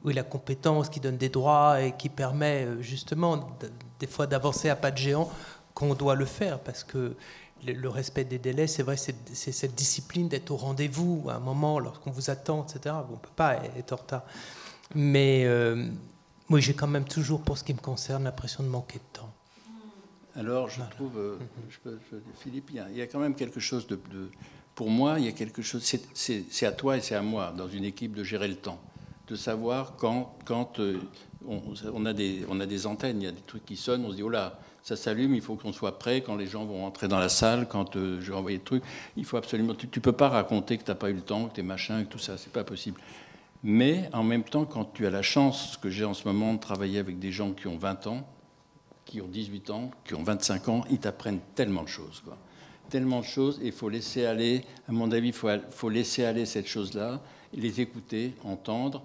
la compétence qui donne des droits et qui permet justement des fois d'avancer à pas de géant qu'on doit le faire, parce que le respect des délais, c'est vrai, c'est cette discipline d'être au rendez-vous à un moment, lorsqu'on vous attend, etc. On ne peut pas être en retard. Mais moi, j'ai quand même toujours, pour ce qui me concerne, l'impression de manquer de temps. Alors, je trouve, Philippe, il y a quand même quelque chose de pour moi, il y a quelque chose, c'est à toi et c'est à moi, dans une équipe, de gérer le temps, de savoir quand on a des antennes, il y a des trucs qui sonnent, on se dit, oh là, ça s'allume, il faut qu'on soit prêt quand les gens vont rentrer dans la salle, quand je vais envoyer le truc. Il faut absolument... Tu ne peux pas raconter que tu n'as pas eu le temps, que tu es machin, que tout ça, c'est pas possible. Mais en même temps, quand tu as la chance, que j'ai en ce moment, de travailler avec des gens qui ont 20 ans, qui ont 18 ans, qui ont 25 ans, ils t'apprennent tellement de choses, quoi. Tellement de choses, et il faut laisser aller, à mon avis, il faut laisser aller cette chose-là, les écouter, entendre,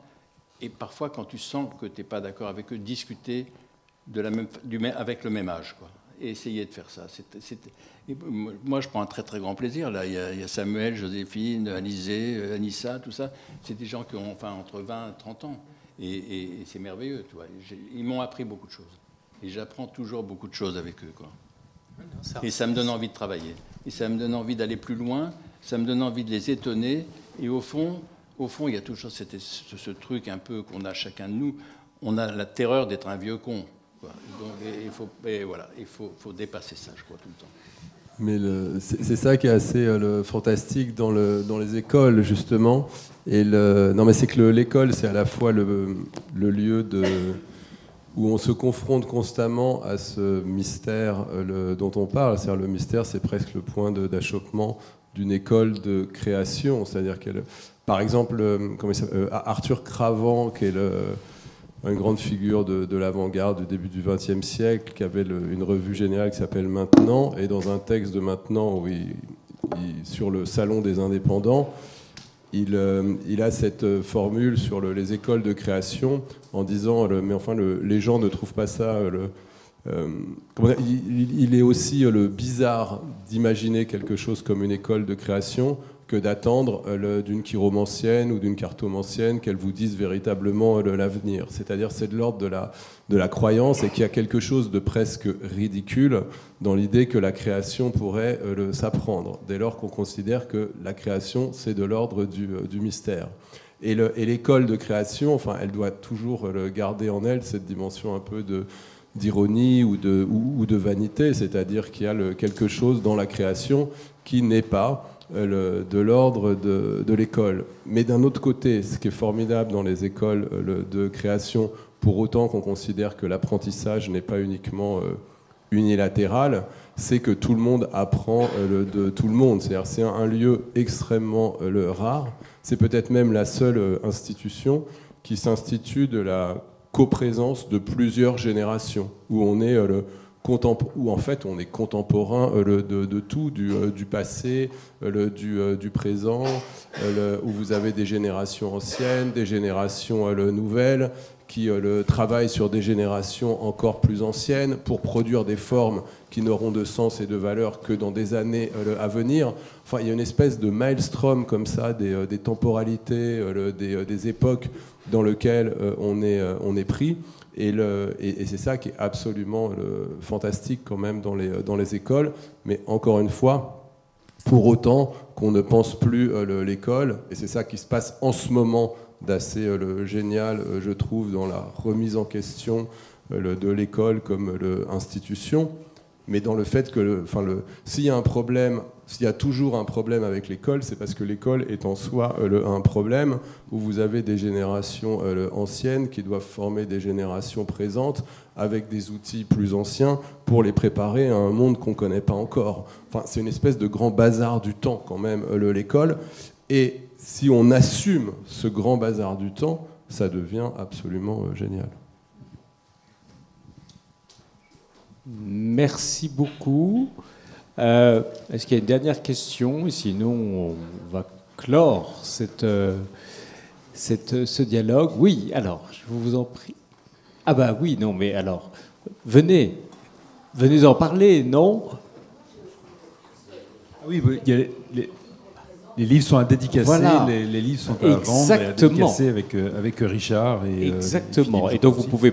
et parfois, quand tu sens que tu n'es pas d'accord avec eux, discuter avec le même âge, quoi. Et essayer de faire ça. Moi, je prends un très très grand plaisir. Là, il y a Samuel, Joséphine, Alizé, Anissa, tout ça. C'est des gens qui ont entre 20 et 30 ans. Et c'est merveilleux, tu vois. Ils m'ont appris beaucoup de choses. Et j'apprends toujours beaucoup de choses avec eux, quoi. Et ça me donne envie de travailler. Et ça me donne envie d'aller plus loin. Ça me donne envie de les étonner. Et au fond, il y a toujours ce truc un peu qu'on a chacun de nous. On a la terreur d'être un vieux con. Donc, il faut dépasser ça, je crois, tout le temps. Mais c'est ça qui est assez fantastique dans les écoles, justement. Non, mais c'est que l'école, c'est à la fois le lieu où on se confronte constamment à ce mystère dont on parle. C'est-à-dire, le mystère, c'est presque le point d'achoppement d'une école de création. C'est-à-dire par exemple, Arthur Cravant, qui est une grande figure de l'avant-garde du début du XXe siècle, qui avait une revue générale qui s'appelle Maintenant, et dans un texte de Maintenant, où sur le Salon des indépendants, il a cette formule sur les écoles de création, en disant mais enfin les gens ne trouvent pas ça... il est aussi bizarre d'imaginer quelque chose comme une école de création que d'attendre d'une chiromancienne ou d'une cartomancienne qu'elle vous dise véritablement l'avenir. C'est-à-dire, c'est de l'ordre de la croyance, et qu'il y a quelque chose de presque ridicule dans l'idée que la création pourrait s'apprendre, dès lors qu'on considère que la création, c'est de l'ordre du mystère. Et l'école de création, enfin, elle doit toujours garder en elle cette dimension un peu d'ironie ou de vanité, c'est-à-dire qu'il y a quelque chose dans la création qui n'est pas de l'ordre de l'école. Mais d'un autre côté, ce qui est formidable dans les écoles de création, pour autant qu'on considère que l'apprentissage n'est pas uniquement unilatéral, c'est que tout le monde apprend de tout le monde. C'est-à-dire, c'est un lieu extrêmement rare. C'est peut-être même la seule institution qui s'institue de la coprésence de plusieurs générations, où on est où en fait on est contemporain de tout, du passé, du présent, où vous avez des générations anciennes, des générations nouvelles, qui travaillent sur des générations encore plus anciennes pour produire des formes qui n'auront de sens et de valeur que dans des années à venir. Enfin, il y a une espèce de maelstrom comme ça, des temporalités, des époques dans lesquelles on est pris. Et c'est ça qui est absolument fantastique quand même dans les écoles. Mais encore une fois, pour autant qu'on ne pense plus l'école, et c'est ça qui se passe en ce moment d'assez génial, je trouve, dans la remise en question de l'école comme institution, mais dans le fait que s'il y a un problème, s'il y a toujours un problème avec l'école, c'est parce que l'école est en soi un problème, où vous avez des générations anciennes qui doivent former des générations présentes avec des outils plus anciens pour les préparer à un monde qu'on ne connaît pas encore. Enfin, c'est une espèce de grand bazar du temps quand même, l'école. Et si on assume ce grand bazar du temps, ça devient absolument génial. Merci beaucoup. Est-ce qu'il y a une dernière question? Et sinon, on va clore ce dialogue. Oui, alors, je vous en prie. Ah bah oui, non, mais alors, venez en parler, non? Oui, il y a Les livres sont à dédicacer, Voilà. les livres sont à vendre et à dédicacer avec Richard. Et, exactement. Et donc vous pouvez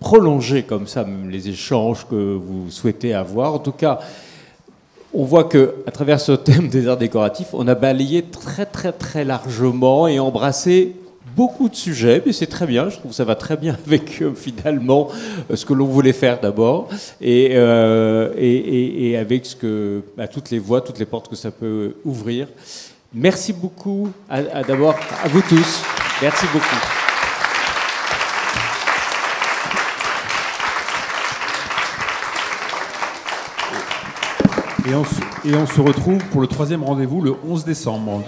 prolonger comme ça même les échanges que vous souhaitez avoir. En tout cas, on voit qu'à travers ce thème des arts décoratifs, on a balayé très très très largement et embrassé beaucoup de sujets, mais c'est très bien, je trouve que ça va très bien avec finalement ce que l'on voulait faire d'abord et avec ce que, toutes les voies, toutes les portes que ça peut ouvrir. Merci beaucoup d'abord à vous tous. Merci beaucoup. Et on se retrouve pour le 3e rendez-vous le 11 décembre.